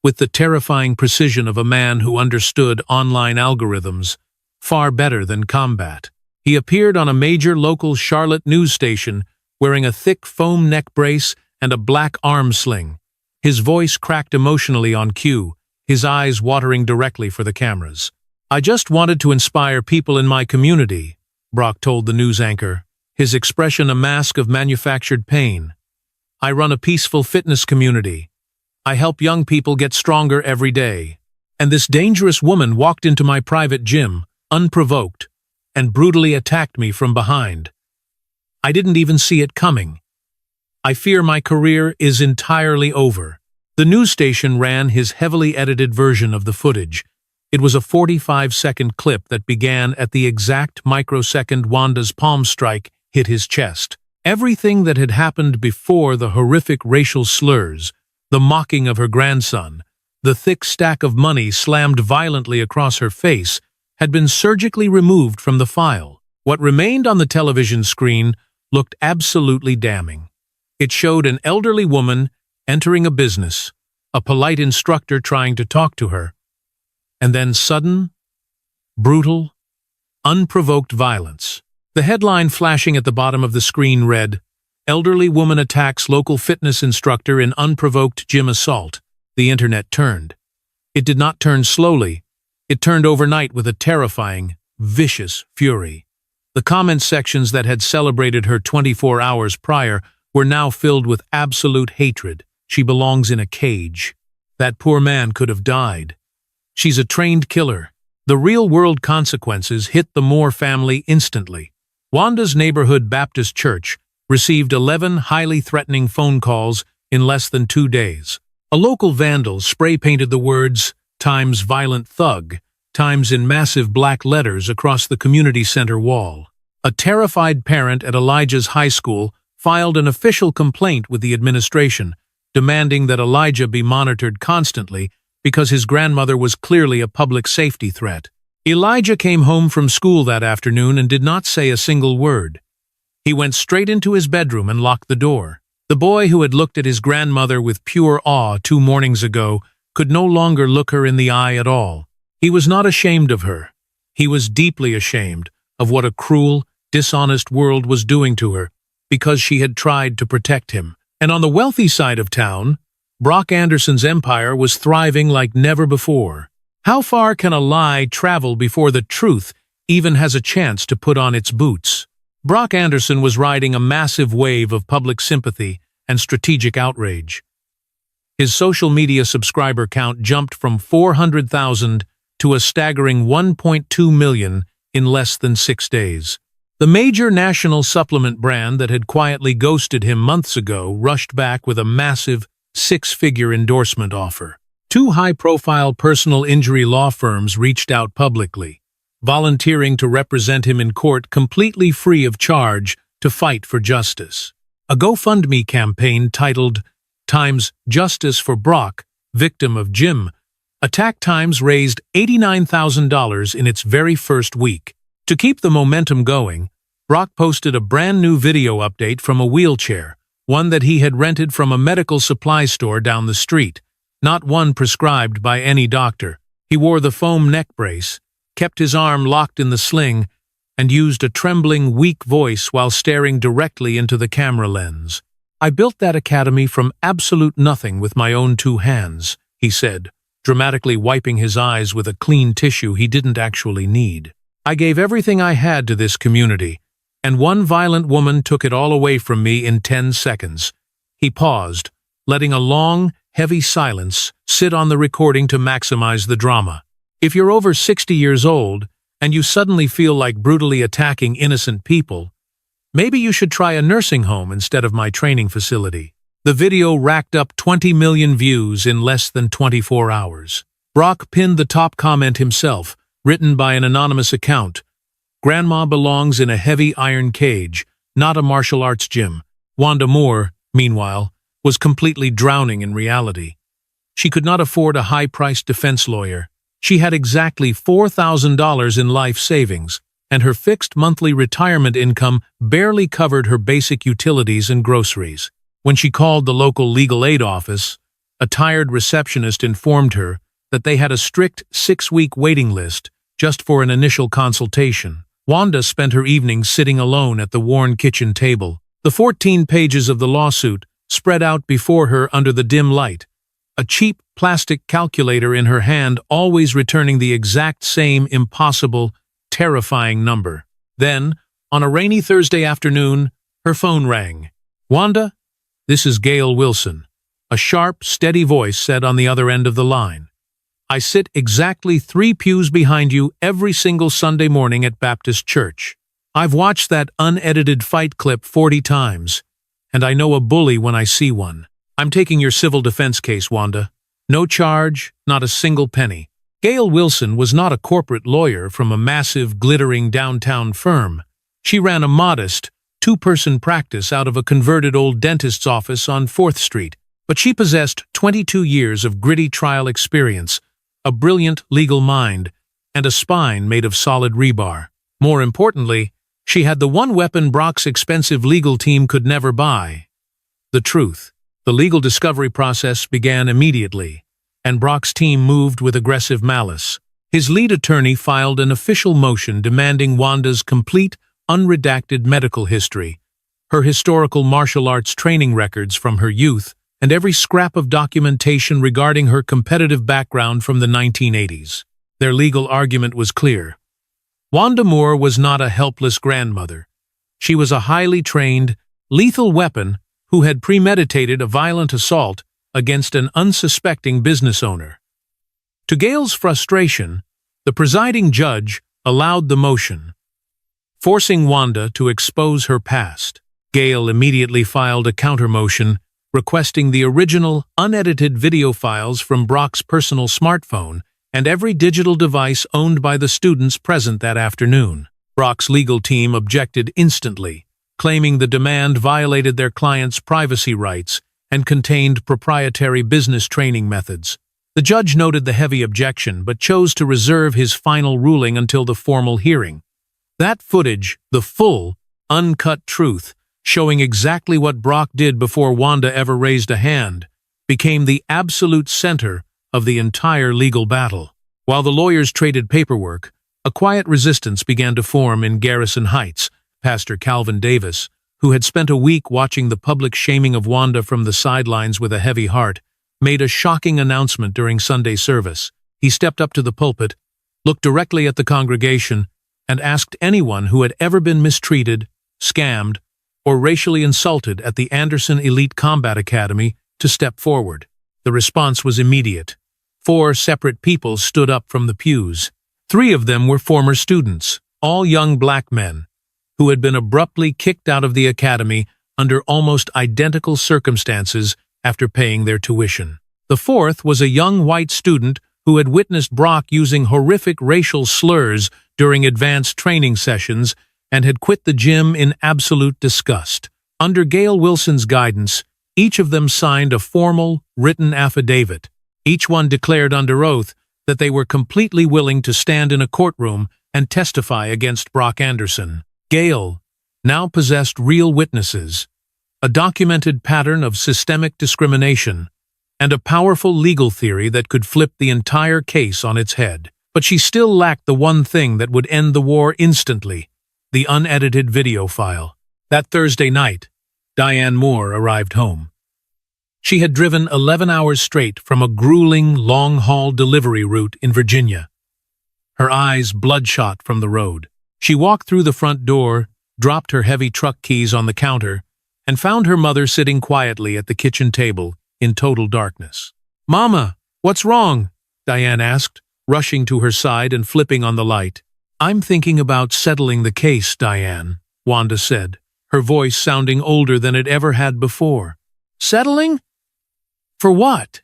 with the terrifying precision of a man who understood online algorithms far better than combat. He appeared on a major local Charlotte news station wearing a thick foam neck brace and a black arm sling. His voice cracked emotionally on cue, his eyes watering directly for the cameras. "I just wanted to inspire people in my community," Brock told the news anchor, his expression a mask of manufactured pain. "I run a peaceful fitness community. I help young people get stronger every day. And this dangerous woman walked into my private gym, unprovoked, and brutally attacked me from behind. I didn't even see it coming. I fear my career is entirely over." The news station ran his heavily edited version of the footage. It was a 45-second clip that began at the exact microsecond Wanda's palm strike hit his chest. Everything that had happened before, the horrific racial slurs, the mocking of her grandson, the thick stack of money slammed violently across her face, had been surgically removed from the file. What remained on the television screen looked absolutely damning. It showed an elderly woman entering a business, a polite instructor trying to talk to her, and then sudden, brutal, unprovoked violence. The headline flashing at the bottom of the screen read, "Elderly woman attacks local fitness instructor in unprovoked gym assault." The internet turned. It did not turn slowly. It turned overnight with a terrifying, vicious fury. The comment sections that had celebrated her 24 hours prior were now filled with absolute hatred. "She belongs in a cage. That poor man could have died. She's a trained killer." The real-world consequences hit the Moore family instantly. Wanda's neighborhood Baptist church received 11 highly threatening phone calls in less than 2 days. A local vandal spray-painted the words, "Times violent thug," times in massive black letters across the community center wall. A terrified parent at Elijah's high school filed an official complaint with the administration, demanding that Elijah be monitored constantly because his grandmother was clearly a public safety threat. Elijah came home from school that afternoon and did not say a single word. He went straight into his bedroom and locked the door. The boy who had looked at his grandmother with pure awe 2 mornings ago could no longer look her in the eye at all. He was not ashamed of her. He was deeply ashamed of what a cruel, dishonest world was doing to her because she had tried to protect him. And on the wealthy side of town, Brock Anderson's empire was thriving like never before. How far can a lie travel before the truth even has a chance to put on its boots? Brock Anderson was riding a massive wave of public sympathy and strategic outrage. His social media subscriber count jumped from 400,000 to a staggering 1.2 million in less than 6 days. The major national supplement brand that had quietly ghosted him months ago rushed back with a massive 6-figure endorsement offer. 2 high-profile personal injury law firms reached out publicly, volunteering to represent him in court completely free of charge to fight for justice. A GoFundMe campaign titled Times Justice for Brock, Victim of Gym Attack Times raised $89,000 in its very first week. To keep the momentum going, Brock posted a brand new video update from a wheelchair, one that he had rented from a medical supply store down the street, not one prescribed by any doctor. He wore the foam neck brace, kept his arm locked in the sling, and used a trembling, weak voice while staring directly into the camera lens. "I built that academy from absolute nothing with my own 2 hands," he said, dramatically wiping his eyes with a clean tissue he didn't actually need. "I gave everything I had to this community, and one violent woman took it all away from me in 10 seconds. He paused, letting a long, heavy silence sit on the recording to maximize the drama. "If you're over 60 years old, and you suddenly feel like brutally attacking innocent people, maybe you should try a nursing home instead of my training facility." The video racked up 20 million views in less than 24 hours. Brock pinned the top comment himself, written by an anonymous account. "Grandma belongs in a heavy iron cage, not a martial arts gym." Wanda Moore, meanwhile, was completely drowning in reality. She could not afford a high-priced defense lawyer. She had exactly $4,000 in life savings, and her fixed monthly retirement income barely covered her basic utilities and groceries. When she called the local legal aid office, a tired receptionist informed her that they had a strict 6-week waiting list just for an initial consultation. Wanda spent her evenings sitting alone at the worn kitchen table, the 14 pages of the lawsuit spread out before her under the dim light, a cheap plastic calculator in her hand always returning the exact same impossible, terrifying number. Then, on a rainy Thursday afternoon, her phone rang. "Wanda, this is Gail Wilson," a sharp, steady voice said on the other end of the line. "I sit exactly 3 pews behind you every single Sunday morning at Baptist Church. I've watched that unedited fight clip 40 times, and I know a bully when I see one. I'm taking your civil defense case, Wanda. No charge, not a single penny." Gail Wilson was not a corporate lawyer from a massive, glittering downtown firm. She ran a modest, 2-person practice out of a converted old dentist's office on 4th Street, but she possessed 22 years of gritty trial experience, a brilliant legal mind, and a spine made of solid rebar. More importantly, she had the one weapon Brock's expensive legal team could never buy: the truth. The legal discovery process began immediately, and Brock's team moved with aggressive malice. His lead attorney filed an official motion demanding Wanda's complete, unredacted medical history, her historical martial arts training records from her youth, and every scrap of documentation regarding her competitive background from the 1980s. Their legal argument was clear. Wanda Moore was not a helpless grandmother. She was a highly trained, lethal weapon who had premeditated a violent assault against an unsuspecting business owner. To Gail's frustration, the presiding judge allowed the motion, forcing Wanda to expose her past. Gail immediately filed a counter-motion requesting the original, unedited video files from Brock's personal smartphone and every digital device owned by the students present that afternoon. Brock's legal team objected instantly, claiming the demand violated their client's privacy rights and contained proprietary business training methods. The judge noted the heavy objection but chose to reserve his final ruling until the formal hearing. That footage, the full, uncut truth, showing exactly what Brock did before Wanda ever raised a hand, became the absolute center of the entire legal battle. While the lawyers traded paperwork, a quiet resistance began to form in Garrison Heights. Pastor Calvin Davis, who had spent a week watching the public shaming of Wanda from the sidelines with a heavy heart, made a shocking announcement during Sunday service. He stepped up to the pulpit, looked directly at the congregation, and asked anyone who had ever been mistreated scammed, or racially insulted at the Anderson Elite Combat Academy to step forward. The response was immediate. 4 separate people stood up from the pews. 3 of them were former students, all young black men, who had been abruptly kicked out of the academy under almost identical circumstances after paying their tuition. The 4th was a young white student who had witnessed Brock using horrific racial slurs during advanced training sessions and had quit the gym in absolute disgust. Under Gail Wilson's guidance, each of them signed a formal, written affidavit. Each one declared under oath that they were completely willing to stand in a courtroom and testify against Brock Anderson. Gail now possessed real witnesses, a documented pattern of systemic discrimination, and a powerful legal theory that could flip the entire case on its head. But she still lacked the one thing that would end the war instantly: the unedited video file. That Thursday night, Diane Moore arrived home. She had driven 11 hours straight from a grueling, long-haul delivery route in Virginia, her eyes bloodshot from the road. She walked through the front door, dropped her heavy truck keys on the counter, and found her mother sitting quietly at the kitchen table in total darkness. "Mama, what's wrong?" Diane asked, rushing to her side and flipping on the light. "I'm thinking about settling the case, Diane," Wanda said, her voice sounding older than it ever had before. "Settling? For what?"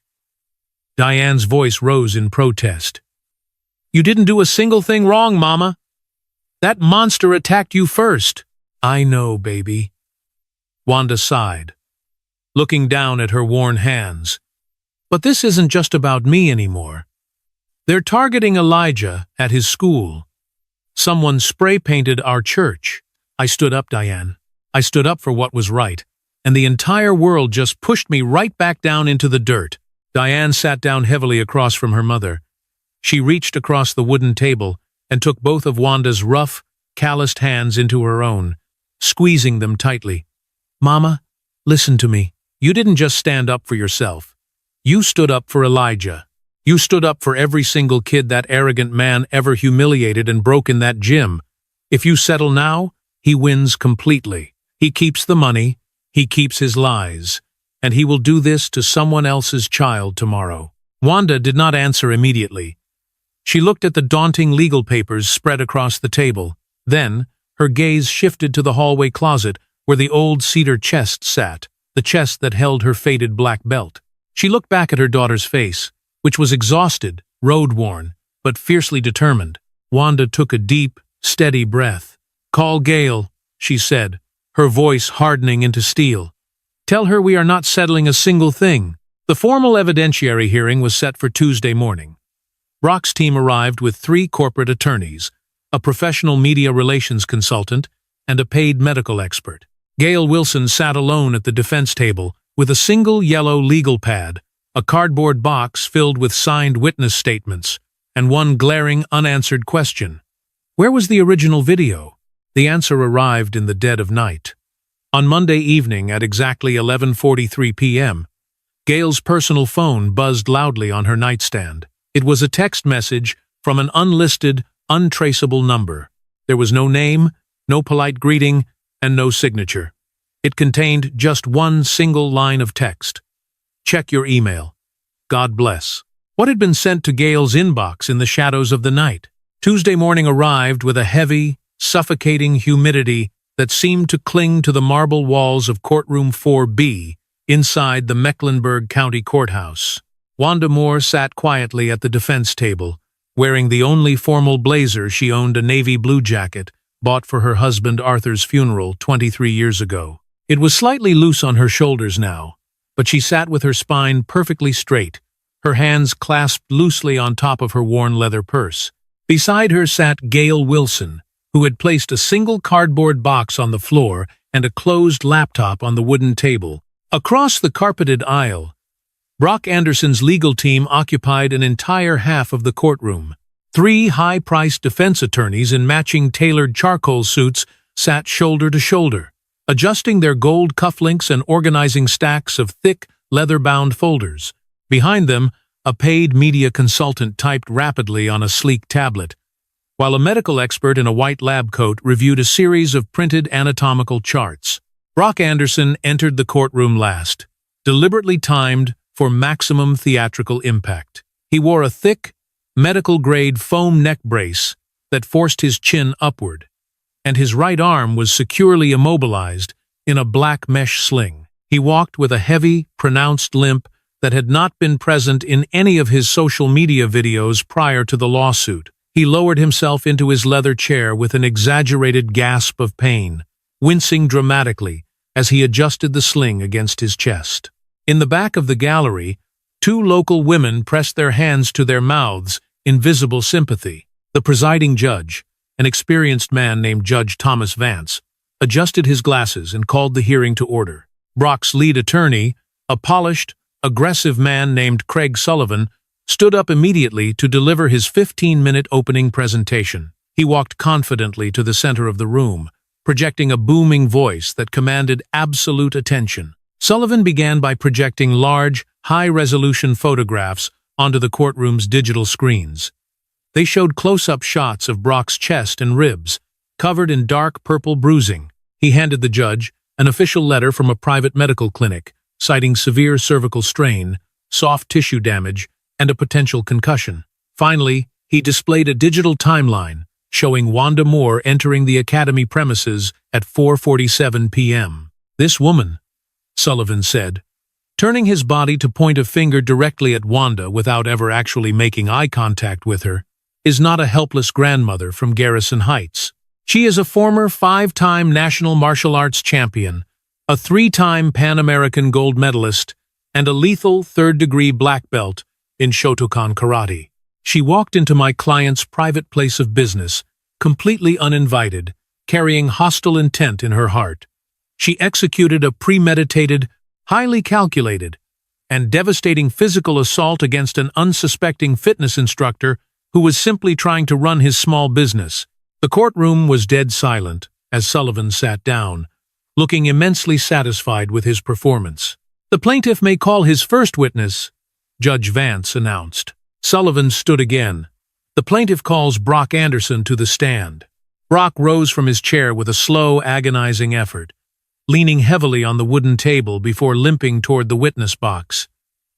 Diane's voice rose in protest. "You didn't do a single thing wrong, Mama. That monster attacked you first." "I know, baby." Wanda sighed, looking down at her worn hands. "But this isn't just about me anymore. They're targeting Elijah at his school. Someone spray-painted our church." I stood up, Diane. I stood up for what was right, and the entire world just pushed me right back down into the dirt. Diane sat down heavily across from her mother. She reached across the wooden table and took both of Wanda's rough, calloused hands into her own, squeezing them tightly. "Mama, listen to me. You didn't just stand up for yourself. You stood up for Elijah. You stood up for every single kid that arrogant man ever humiliated and broke in that gym. If you settle now, he wins completely. He keeps the money, he keeps his lies, and he will do this to someone else's child tomorrow." Wanda did not answer immediately. She looked at the daunting legal papers spread across the table. Then, her gaze shifted to the hallway closet where the old cedar chest sat, the chest that held her faded black belt. She looked back at her daughter's face, which was exhausted, road-worn, but fiercely determined. Wanda took a deep, steady breath. "Call Gail," she said, her voice hardening into steel. "Tell her we are not settling a single thing." The formal evidentiary hearing was set for Tuesday morning. Brock's team arrived with 3 corporate attorneys, a professional media relations consultant, and a paid medical expert. Gail Wilson sat alone at the defense table with a single yellow legal pad, a cardboard box filled with signed witness statements, and one glaring unanswered question. Where was the original video? The answer arrived in the dead of night. On Monday evening at exactly 11:43 p.m., Gail's personal phone buzzed loudly on her nightstand. It was a text message from an unlisted, untraceable number. There was no name, no polite greeting, and no signature. It contained just one single line of text. "Check your email. God bless." What had been sent to Gail's inbox in the shadows of the night? Tuesday morning arrived with a heavy, suffocating humidity that seemed to cling to the marble walls of courtroom 4B inside the Mecklenburg County Courthouse. Wanda Moore sat quietly at the defense table, wearing the only formal blazer she owned, a navy blue jacket bought for her husband Arthur's funeral 23 years ago. It was slightly loose on her shoulders now, but she sat with her spine perfectly straight, her hands clasped loosely on top of her worn leather purse. Beside her sat Gail Wilson, who had placed a single cardboard box on the floor and a closed laptop on the wooden table. Across the carpeted aisle, Brock Anderson's legal team occupied an entire half of the courtroom. 3 high-priced defense attorneys in matching tailored charcoal suits sat shoulder to shoulder, adjusting their gold cufflinks and organizing stacks of thick, leather-bound folders. Behind them, a paid media consultant typed rapidly on a sleek tablet, while a medical expert in a white lab coat reviewed a series of printed anatomical charts. Brock Anderson entered the courtroom last, deliberately timed for maximum theatrical impact. He wore a thick, medical-grade foam neck brace that forced his chin upward, and his right arm was securely immobilized in a black mesh sling. He walked with a heavy, pronounced limp that had not been present in any of his social media videos prior to the lawsuit. He lowered himself into his leather chair with an exaggerated gasp of pain, wincing dramatically as he adjusted the sling against his chest. In the back of the gallery, two local women pressed their hands to their mouths in visible sympathy. The presiding judge, an experienced man named Judge Thomas Vance, adjusted his glasses and called the hearing to order. Brock's lead attorney, a polished, aggressive man named Craig Sullivan, stood up immediately to deliver his 15-minute opening presentation. He walked confidently to the center of the room, projecting a booming voice that commanded absolute attention. Sullivan began by projecting large, high-resolution photographs onto the courtroom's digital screens. They showed close-up shots of Brock's chest and ribs, covered in dark purple bruising. He handed the judge an official letter from a private medical clinic, citing severe cervical strain, soft tissue damage, and a potential concussion. Finally, he displayed a digital timeline showing Wanda Moore entering the academy premises at 4:47 p.m. "This woman," Sullivan said, turning his body to point a finger directly at Wanda without ever actually making eye contact with her, "is not a helpless grandmother from Garrison Heights. She is a former 5-time national martial arts champion, a 3-time Pan American gold medalist, and a lethal 3rd-degree black belt in Shotokan karate. She walked into my client's private place of business, completely uninvited, carrying hostile intent in her heart. She executed a premeditated, highly calculated, and devastating physical assault against an unsuspecting fitness instructor who was simply trying to run his small business." The courtroom was dead silent as Sullivan sat down, looking immensely satisfied with his performance. "The plaintiff may call his first witness," Judge Vance announced. Sullivan stood again. "The plaintiff calls Brock Anderson to the stand." Brock rose from his chair with a slow, agonizing effort, leaning heavily on the wooden table before limping toward the witness box.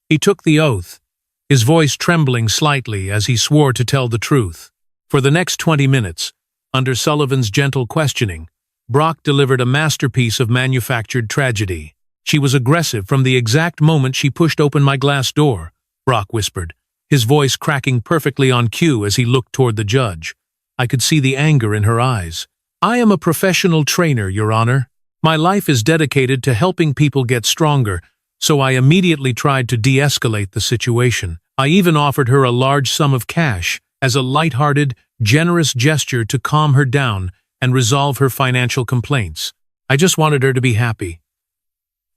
He took the oath, his voice trembling slightly as he swore to tell the truth. For the next 20 minutes, under Sullivan's gentle questioning, Brock delivered a masterpiece of manufactured tragedy. "She was aggressive from the exact moment she pushed open my glass door," Brock whispered, his voice cracking perfectly on cue as he looked toward the judge. I could see the anger in her eyes. "I am a professional trainer, Your Honor. My life is dedicated to helping people get stronger, so I immediately tried to de-escalate the situation. I even offered her a large sum of cash as a light-hearted, generous gesture to calm her down and resolve her financial complaints. I just wanted her to be happy."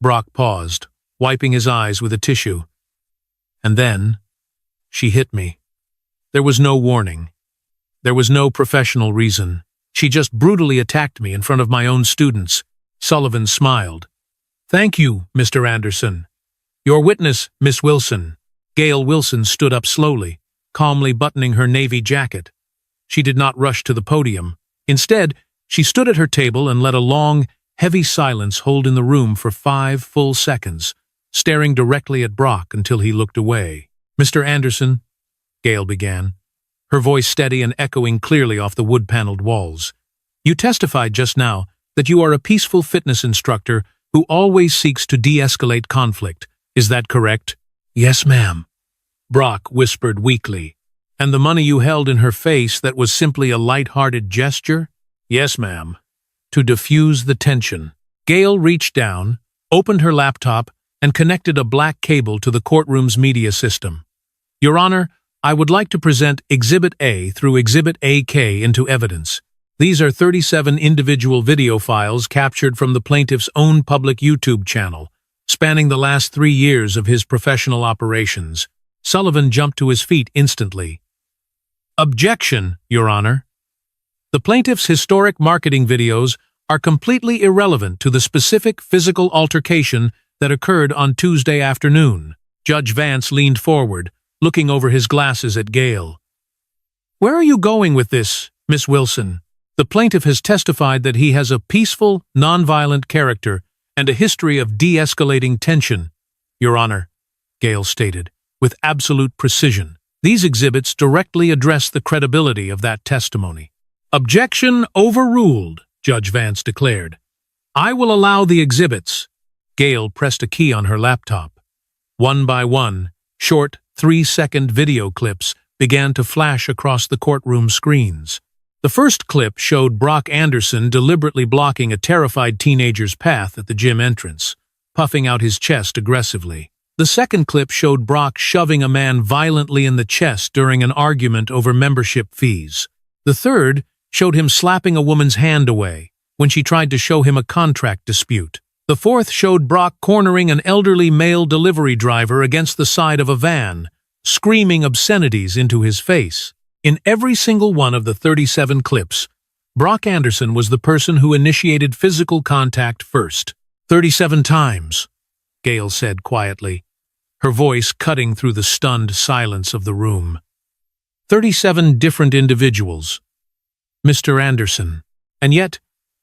Brock paused, wiping his eyes with a tissue. "And then, she hit me. There was no warning. There was no professional reason. She just brutally attacked me in front of my own students." Sullivan smiled. "Thank you, Mr. Anderson. Your witness, Miss Wilson." Gail Wilson stood up slowly, calmly buttoning her navy jacket. She did not rush to the podium. Instead, she stood at her table and let a long, heavy silence hold in the room for 5 full seconds, staring directly at Brock until he looked away. "Mr. Anderson," Gail began, her voice steady and echoing clearly off the wood-paneled walls, "you testified just now that you are a peaceful fitness instructor who always seeks to de-escalate conflict. Is that correct?" "Yes, ma'am," Brock whispered weakly. "And the money you held in her face that was simply a light-hearted gesture?" "Yes, ma'am." To diffuse the tension, Gail reached down, opened her laptop, and connected a black cable to the courtroom's media system. "Your Honor, I would like to present Exhibit A through Exhibit AK into evidence. These are 37 individual video files captured from the plaintiff's own public YouTube channel, spanning the last 3 years of his professional operations." Sullivan jumped to his feet instantly. "Objection, Your Honor. The plaintiff's historic marketing videos are completely irrelevant to the specific physical altercation that occurred on Tuesday afternoon." Judge Vance leaned forward, looking over his glasses at Gail. "Where are you going with this, Miss Wilson, the plaintiff has testified that he has a peaceful, nonviolent character and a history of de-escalating tension. Your Honor, Gale stated, with absolute precision. These exhibits directly address the credibility of that testimony. Objection overruled, Judge Vance declared. I will allow the exhibits. Gale pressed a key on her laptop. One by one, short, 3-second video clips began to flash across the courtroom screens. The first clip showed Brock Anderson deliberately blocking a terrified teenager's path at the gym entrance, puffing out his chest aggressively. The second clip showed Brock shoving a man violently in the chest during an argument over membership fees. The third showed him slapping a woman's hand away when she tried to show him a contract dispute. The fourth showed Brock cornering an elderly male delivery driver against the side of a van, screaming obscenities into his face. In every single one of the 37 clips, Brock Anderson was the person who initiated physical contact first. 37 times, Gale said quietly, her voice cutting through the stunned silence of the room. 37 different individuals. Mr. Anderson, and yet,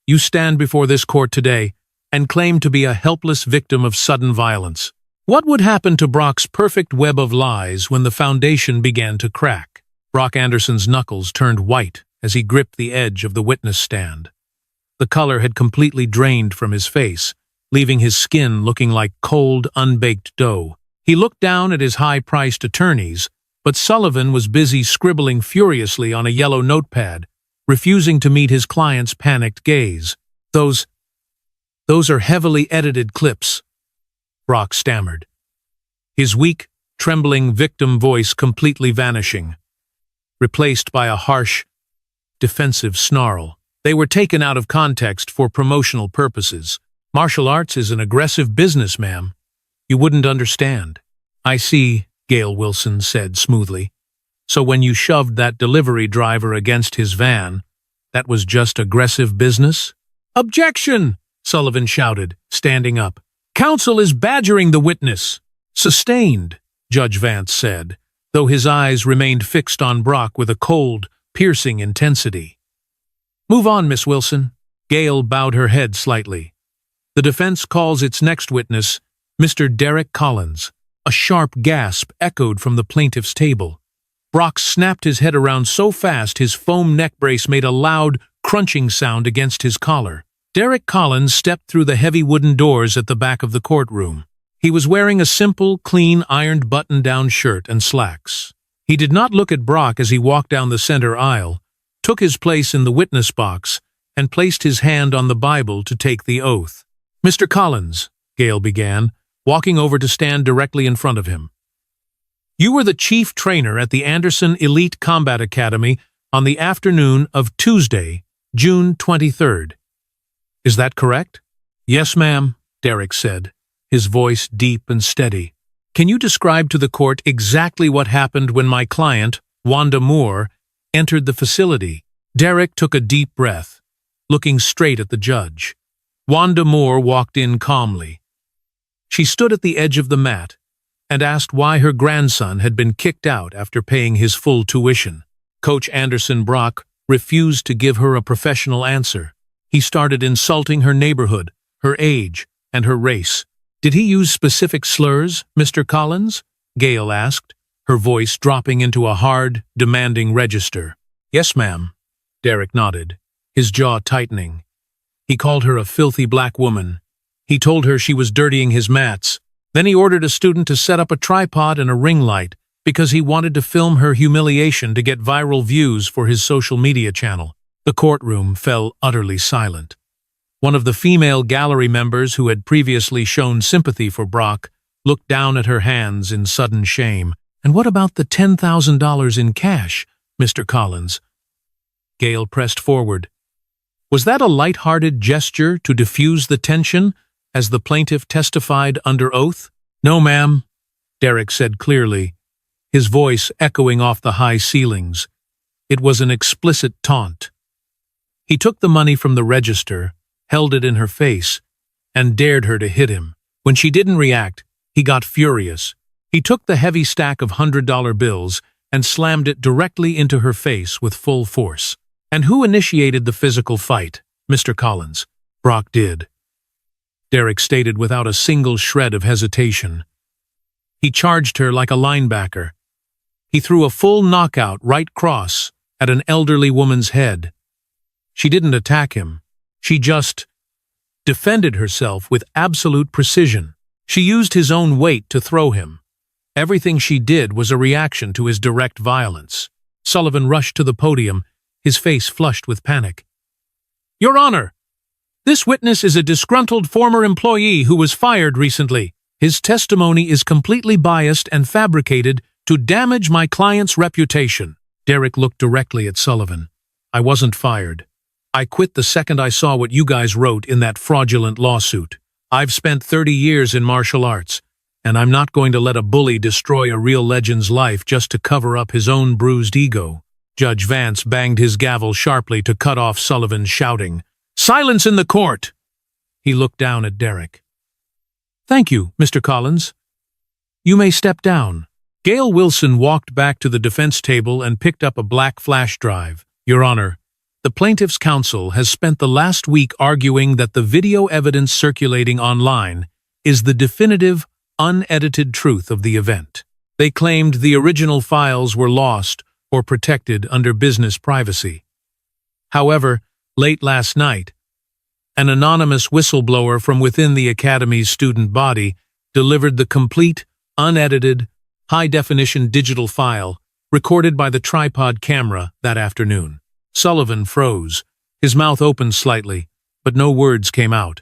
you stand before this court today and claim to be a helpless victim of sudden violence. What would happen to Brock's perfect web of lies when the foundation began to crack? Brock Anderson's knuckles turned white as he gripped the edge of the witness stand. The color had completely drained from his face, leaving his skin looking like cold, unbaked dough. He looked down at his high-priced attorneys, but Sullivan was busy scribbling furiously on a yellow notepad, refusing to meet his client's panicked gaze. Those are heavily edited clips, Brock stammered, his weak, trembling victim voice completely vanishing, replaced by a harsh, defensive snarl. They were taken out of context for promotional purposes. Martial arts is an aggressive business, ma'am. You wouldn't understand. I see, Gale Wilson said smoothly. So when you shoved that delivery driver against his van, that was just aggressive business? Objection! Sullivan shouted, standing up. Counsel is badgering the witness. Sustained, Judge Vance said, though his eyes remained fixed on Brock with a cold, piercing intensity. Move on, Miss Wilson. Gale bowed her head slightly. The defense calls its next witness, Mr. Derek Collins. A sharp gasp echoed from the plaintiff's table. Brock snapped his head around so fast his foam neck brace made a loud, crunching sound against his collar. Derek Collins stepped through the heavy wooden doors at the back of the courtroom. He was wearing a simple, clean, ironed button-down shirt and slacks. He did not look at Brock as he walked down the center aisle, took his place in the witness box, and placed his hand on the Bible to take the oath. Mr. Collins, Gale began, walking over to stand directly in front of him. You were the chief trainer at the Anderson Elite Combat Academy on the afternoon of Tuesday, June 23rd. Is that correct? Yes, ma'am, Derek said, his voice deep and steady. Can you describe to the court exactly what happened when my client, Wanda Moore, entered the facility? Derek took a deep breath, looking straight at the judge. Wanda Moore walked in calmly. She stood at the edge of the mat and asked why her grandson had been kicked out after paying his full tuition. Coach Anderson Brock refused to give her a professional answer. He started insulting her neighborhood, her age, and her race. Did he use specific slurs, Mr. Collins? Gale asked, her voice dropping into a hard, demanding register. Yes, ma'am, Derek nodded, his jaw tightening. He called her a filthy black woman. He told her she was dirtying his mats. Then he ordered a student to set up a tripod and a ring light because he wanted to film her humiliation to get viral views for his social media channel. The courtroom fell utterly silent. One of the female gallery members who had previously shown sympathy for Brock looked down at her hands in sudden shame. And what about the $10,000 in cash, Mr. Collins? Gale pressed forward. Was that a light-hearted gesture to diffuse the tension, as the plaintiff testified under oath? No, ma'am, Derek said clearly, his voice echoing off the high ceilings. It was an explicit taunt. He took the money from the register, held it in her face, and dared her to hit him. When she didn't react, he got furious. He took the heavy stack of $100 bills and slammed it directly into her face with full force. And who initiated the physical fight? Mr. Collins. Brock did, Derek stated without a single shred of hesitation. He charged her like a linebacker. He threw a full knockout right cross at an elderly woman's head. She didn't attack him. She just defended herself with absolute precision. She used his own weight to throw him. Everything she did was a reaction to his direct violence. Sullivan rushed to the podium, his face flushed with panic. Your Honor, this witness is a disgruntled former employee who was fired recently. His testimony is completely biased and fabricated to damage my client's reputation. Derek looked directly at Sullivan. I wasn't fired. I quit the second I saw what you guys wrote in that fraudulent lawsuit. I've spent 30 years in martial arts, and I'm not going to let a bully destroy a real legend's life just to cover up his own bruised ego. Judge Vance banged his gavel sharply to cut off Sullivan, shouting, Silence in the court! He looked down at Derek. Thank you, Mr. Collins. You may step down. Gail Wilson walked back to the defense table and picked up a black flash drive. Your Honor, the plaintiff's counsel has spent the last week arguing that the video evidence circulating online is the definitive, unedited truth of the event. They claimed the original files were lost or protected under business privacy. However, late last night, an anonymous whistleblower from within the Academy's student body delivered the complete, unedited, high-definition digital file recorded by the tripod camera that afternoon. Sullivan froze, his mouth opened slightly, but no words came out.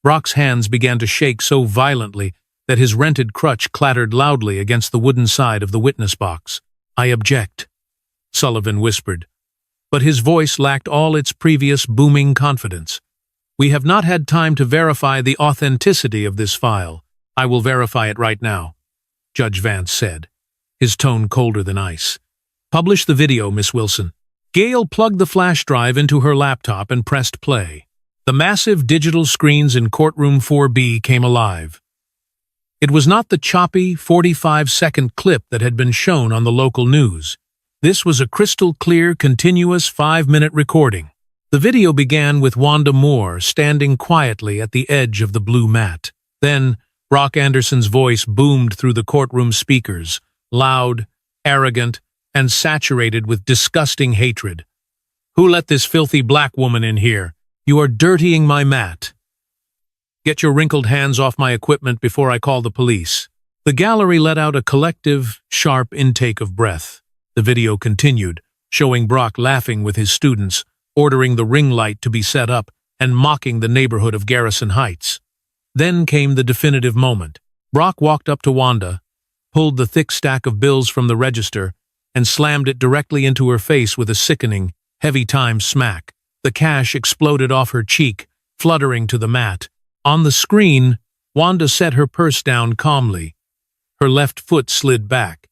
Brock's hands began to shake so violently that his rented crutch clattered loudly against the wooden side of the witness box. I object, Sullivan whispered, but his voice lacked all its previous booming confidence. We have not had time to verify the authenticity of this file. I will verify it right now, Judge Vance said, his tone colder than ice. Publish the video, Miss Wilson. Gail plugged the flash drive into her laptop and pressed play. The massive digital screens in courtroom 4B came alive. It was not the choppy, 45-second clip that had been shown on the local news. This was a crystal-clear, continuous 5-minute recording. The video began with Wanda Moore standing quietly at the edge of the blue mat. Then, Brock Anderson's voice boomed through the courtroom speakers, loud, arrogant, and saturated with disgusting hatred. Who let this filthy black woman in here? You are dirtying my mat. Get your wrinkled hands off my equipment before I call the police. The gallery let out a collective, sharp intake of breath. The video continued, showing Brock laughing with his students, ordering the ring light to be set up, and mocking the neighborhood of Garrison Heights. Then came the definitive moment. Brock walked up to Wanda, pulled the thick stack of bills from the register, and slammed it directly into her face with a sickening, heavy-timed smack. The cash exploded off her cheek, fluttering to the mat. On the screen, Wanda set her purse down calmly. Her left foot slid back.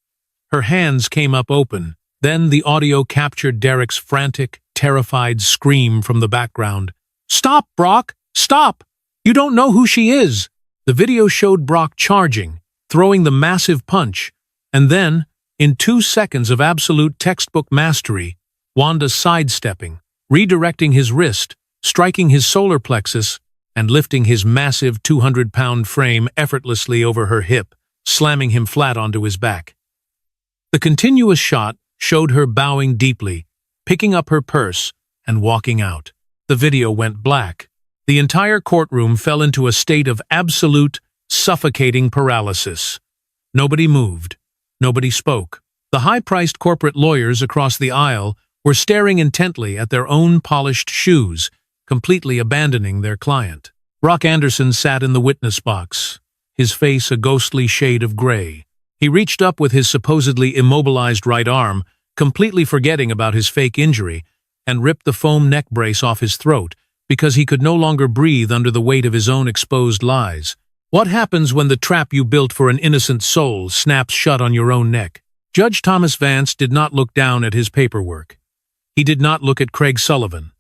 Her hands came up open. Then the audio captured Derek's frantic, terrified scream from the background. Stop, Brock! Stop! You don't know who she is! The video showed Brock charging, throwing the massive punch, and then, in 2 seconds of absolute textbook mastery, Wanda sidestepping, redirecting his wrist, striking his solar plexus, and lifting his massive 200-pound frame effortlessly over her hip, slamming him flat onto his back. The continuous shot showed her bowing deeply, picking up her purse, and walking out. The video went black. The entire courtroom fell into a state of absolute, suffocating paralysis. Nobody moved. Nobody spoke. The high-priced corporate lawyers across the aisle were staring intently at their own polished shoes, completely abandoning their client. Brock Anderson sat in the witness box, his face a ghostly shade of gray. He reached up with his supposedly immobilized right arm, completely forgetting about his fake injury, and ripped the foam neck brace off his throat because he could no longer breathe under the weight of his own exposed lies. What happens when the trap you built for an innocent soul snaps shut on your own neck? Judge Thomas Vance did not look down at his paperwork. He did not look at Craig Sullivan,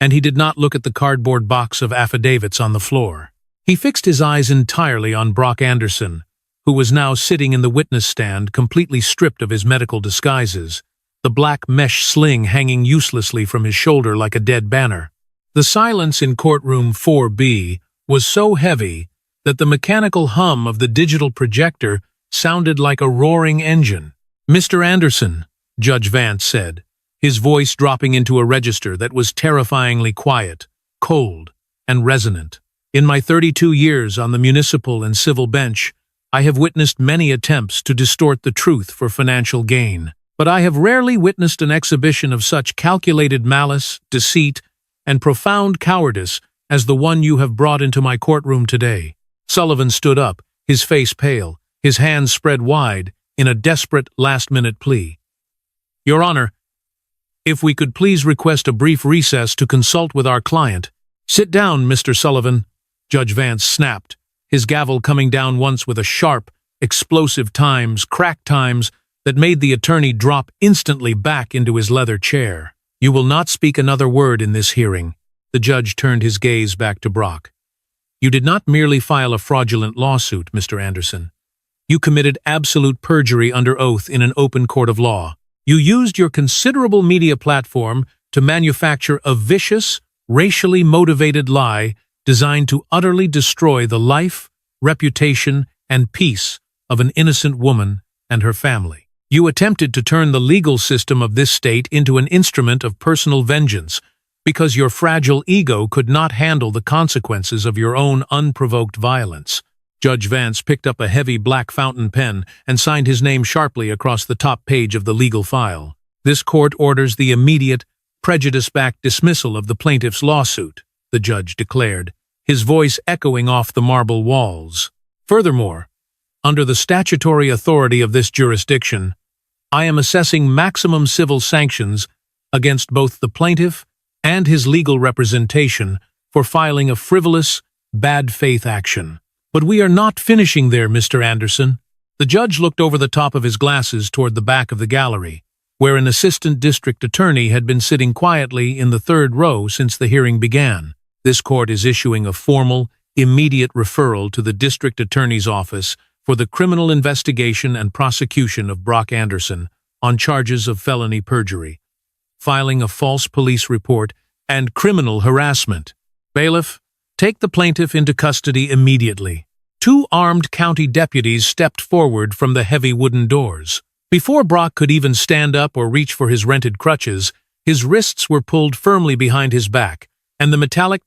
and he did not look at the cardboard box of affidavits on the floor. He fixed his eyes entirely on Brock Anderson, who was now sitting in the witness stand completely stripped of his medical disguises, the black mesh sling hanging uselessly from his shoulder like a dead banner. The silence in courtroom 4B was so heavy that the mechanical hum of the digital projector sounded like a roaring engine. "Mr. Anderson," Judge Vance said, his voice dropping into a register that was terrifyingly quiet, cold, and resonant. "In my 32 years on the municipal and civil bench, I have witnessed many attempts to distort the truth for financial gain. But I have rarely witnessed an exhibition of such calculated malice, deceit, and profound cowardice as the one you have brought into my courtroom today." Sullivan stood up, his face pale, his hands spread wide, in a desperate last-minute plea. "Your Honor, if we could please request a brief recess to consult with our client." "Sit down, Mr. Sullivan," Judge Vance snapped, his gavel coming down once with a sharp, explosive crack times that made the attorney drop instantly back into his leather chair. "You will not speak another word in this hearing." The judge turned his gaze back to Brock. "You did not merely file a fraudulent lawsuit, Mr. Anderson. You committed absolute perjury under oath in an open court of law. You used your considerable media platform to manufacture a vicious, racially motivated lie designed to utterly destroy the life, reputation, and peace of an innocent woman and her family. You attempted to turn the legal system of this state into an instrument of personal vengeance because your fragile ego could not handle the consequences of your own unprovoked violence." Judge Vance picked up a heavy black fountain pen and signed his name sharply across the top page of the legal file. "This court orders the immediate, prejudice-backed dismissal of the plaintiff's lawsuit," the judge declared, his voice echoing off the marble walls. "Furthermore, under the statutory authority of this jurisdiction, I am assessing maximum civil sanctions against both the plaintiff and his legal representation for filing a frivolous, bad faith action. But we are not finishing there, Mr. Anderson." The judge looked over the top of his glasses toward the back of the gallery, where an assistant district attorney had been sitting quietly in the third row since the hearing began. "This court is issuing a formal, immediate referral to the district attorney's office for the criminal investigation and prosecution of Brock Anderson on charges of felony perjury, filing a false police report, and criminal harassment. Bailiff, take the plaintiff into custody immediately." Two armed county deputies stepped forward from the heavy wooden doors. Before Brock could even stand up or reach for his rented crutches, his wrists were pulled firmly behind his back, and the metallic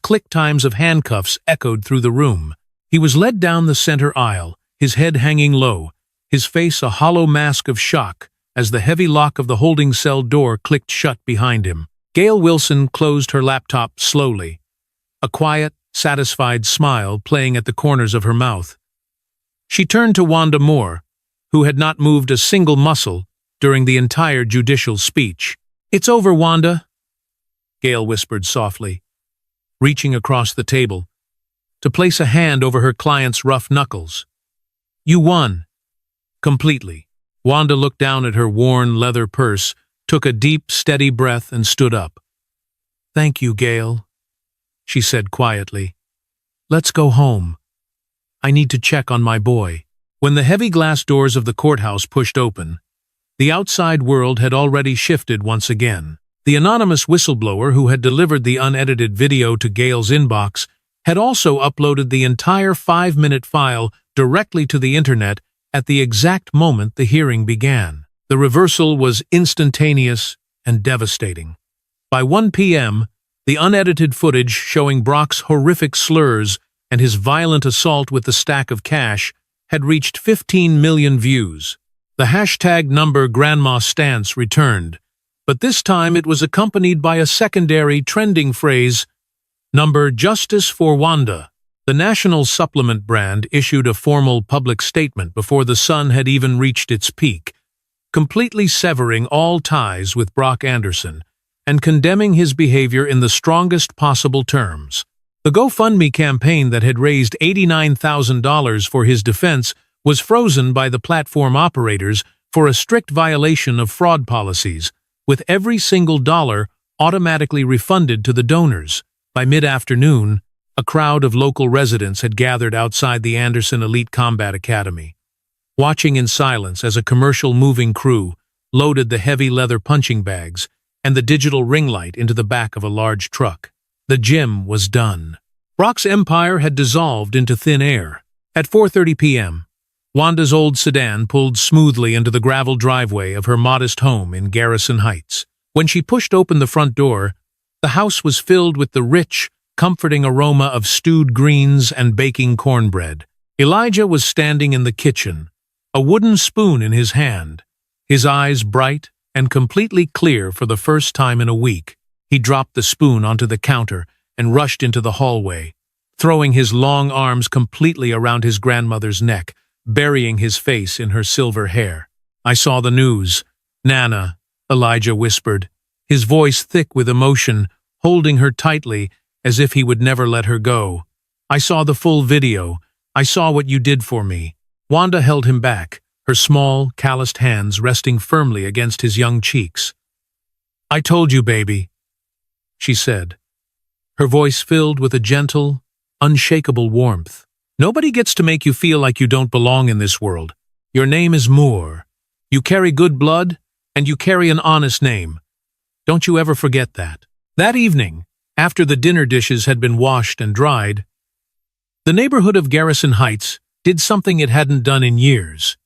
click times of handcuffs echoed through the room. He was led down the center aisle, his head hanging low, his face a hollow mask of shock, as the heavy lock of the holding cell door clicked shut behind him. Gail Wilson closed her laptop slowly, a quiet, satisfied smile playing at the corners of her mouth. She turned to Wanda Moore, who had not moved a single muscle during the entire judicial speech. "It's over, Wanda," Gail whispered softly, reaching across the table to place a hand over her client's rough knuckles. "You won. Completely." Wanda looked down at her worn leather purse, took a deep, steady breath, and stood up. "Thank you, Gail," she said quietly. "Let's go home. I need to check on my boy." When the heavy glass doors of the courthouse pushed open, the outside world had already shifted once again. The anonymous whistleblower who had delivered the unedited video to Gail's inbox had also uploaded the entire 5-minute file directly to the internet at the exact moment the hearing began. The reversal was instantaneous and devastating. By 1 p.m., the unedited footage showing Brock's horrific slurs and his violent assault with the stack of cash had reached 15 million views. The hashtag number Grandma Stance returned, but this time it was accompanied by a secondary trending phrase, number Justice for Wanda. The national supplement brand issued a formal public statement before the sun had even reached its peak, completely severing all ties with Brock Anderson and condemning his behavior in the strongest possible terms. The GoFundMe campaign that had raised $89,000 for his defense was frozen by the platform operators for a strict violation of fraud policies, with every single dollar automatically refunded to the donors. By mid-afternoon, a crowd of local residents had gathered outside the Anderson Elite Combat Academy, watching in silence as a commercial moving crew loaded the heavy leather punching bags and the digital ring light into the back of a large truck. The gym was done. Brock's empire had dissolved into thin air. At 4:30 p.m., Wanda's old sedan pulled smoothly into the gravel driveway of her modest home in Garrison Heights. When she pushed open the front door, the house was filled with the rich, comforting aroma of stewed greens and baking cornbread. Elijah was standing in the kitchen, a wooden spoon in his hand, his eyes bright and completely clear for the first time in a week. He dropped the spoon onto the counter and rushed into the hallway, throwing his long arms completely around his grandmother's neck, burying his face in her silver hair. "I saw the news, Nana," Elijah whispered, his voice thick with emotion, holding her tightly as if he would never let her go. "I saw the full video. I saw what you did for me." Wanda held him back, her small, calloused hands resting firmly against his young cheeks. "I told you, baby," she said, her voice filled with a gentle, unshakable warmth. "Nobody gets to make you feel like you don't belong in this world. Your name is Moore. You carry good blood, and you carry an honest name. Don't you ever forget that." That evening, after the dinner dishes had been washed and dried, the neighborhood of Garrison Heights did something it hadn't done in years.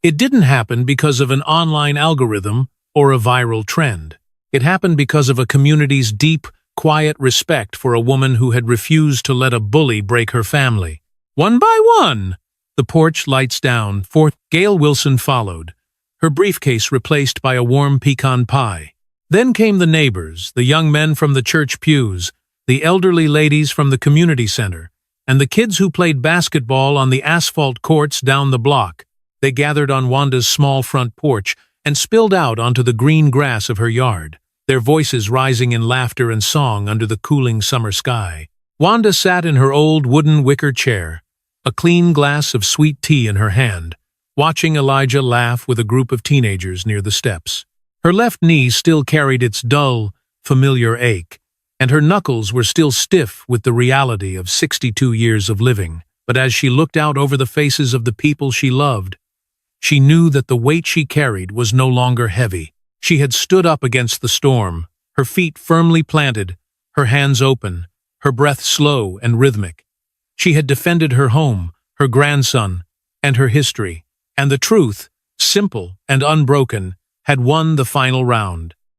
It didn't happen because of an online algorithm or a viral trend. It happened because of a community's deep, quiet respect for a woman who had refused to let a bully break her family. One by one, the porch lights down. Gail Wilson followed, her briefcase replaced by a warm pecan pie. Then came the neighbors, the young men from the church pews, the elderly ladies from the community center, and the kids who played basketball on the asphalt courts down the block. They gathered on Wanda's small front porch and spilled out onto the green grass of her yard, their voices rising in laughter and song under the cooling summer sky. Wanda sat in her old wooden wicker chair, a clean glass of sweet tea in her hand, watching Elijah laugh with a group of teenagers near the steps. Her left knee still carried its dull, familiar ache, and her knuckles were still stiff with the reality of 62 years of living. But as she looked out over the faces of the people she loved, she knew that the weight she carried was no longer heavy. She had stood up against the storm, her feet firmly planted, her hands open, her breath slow and rhythmic. She had defended her home, her grandson, and her history, and the truth, simple and unbroken, had won the final round.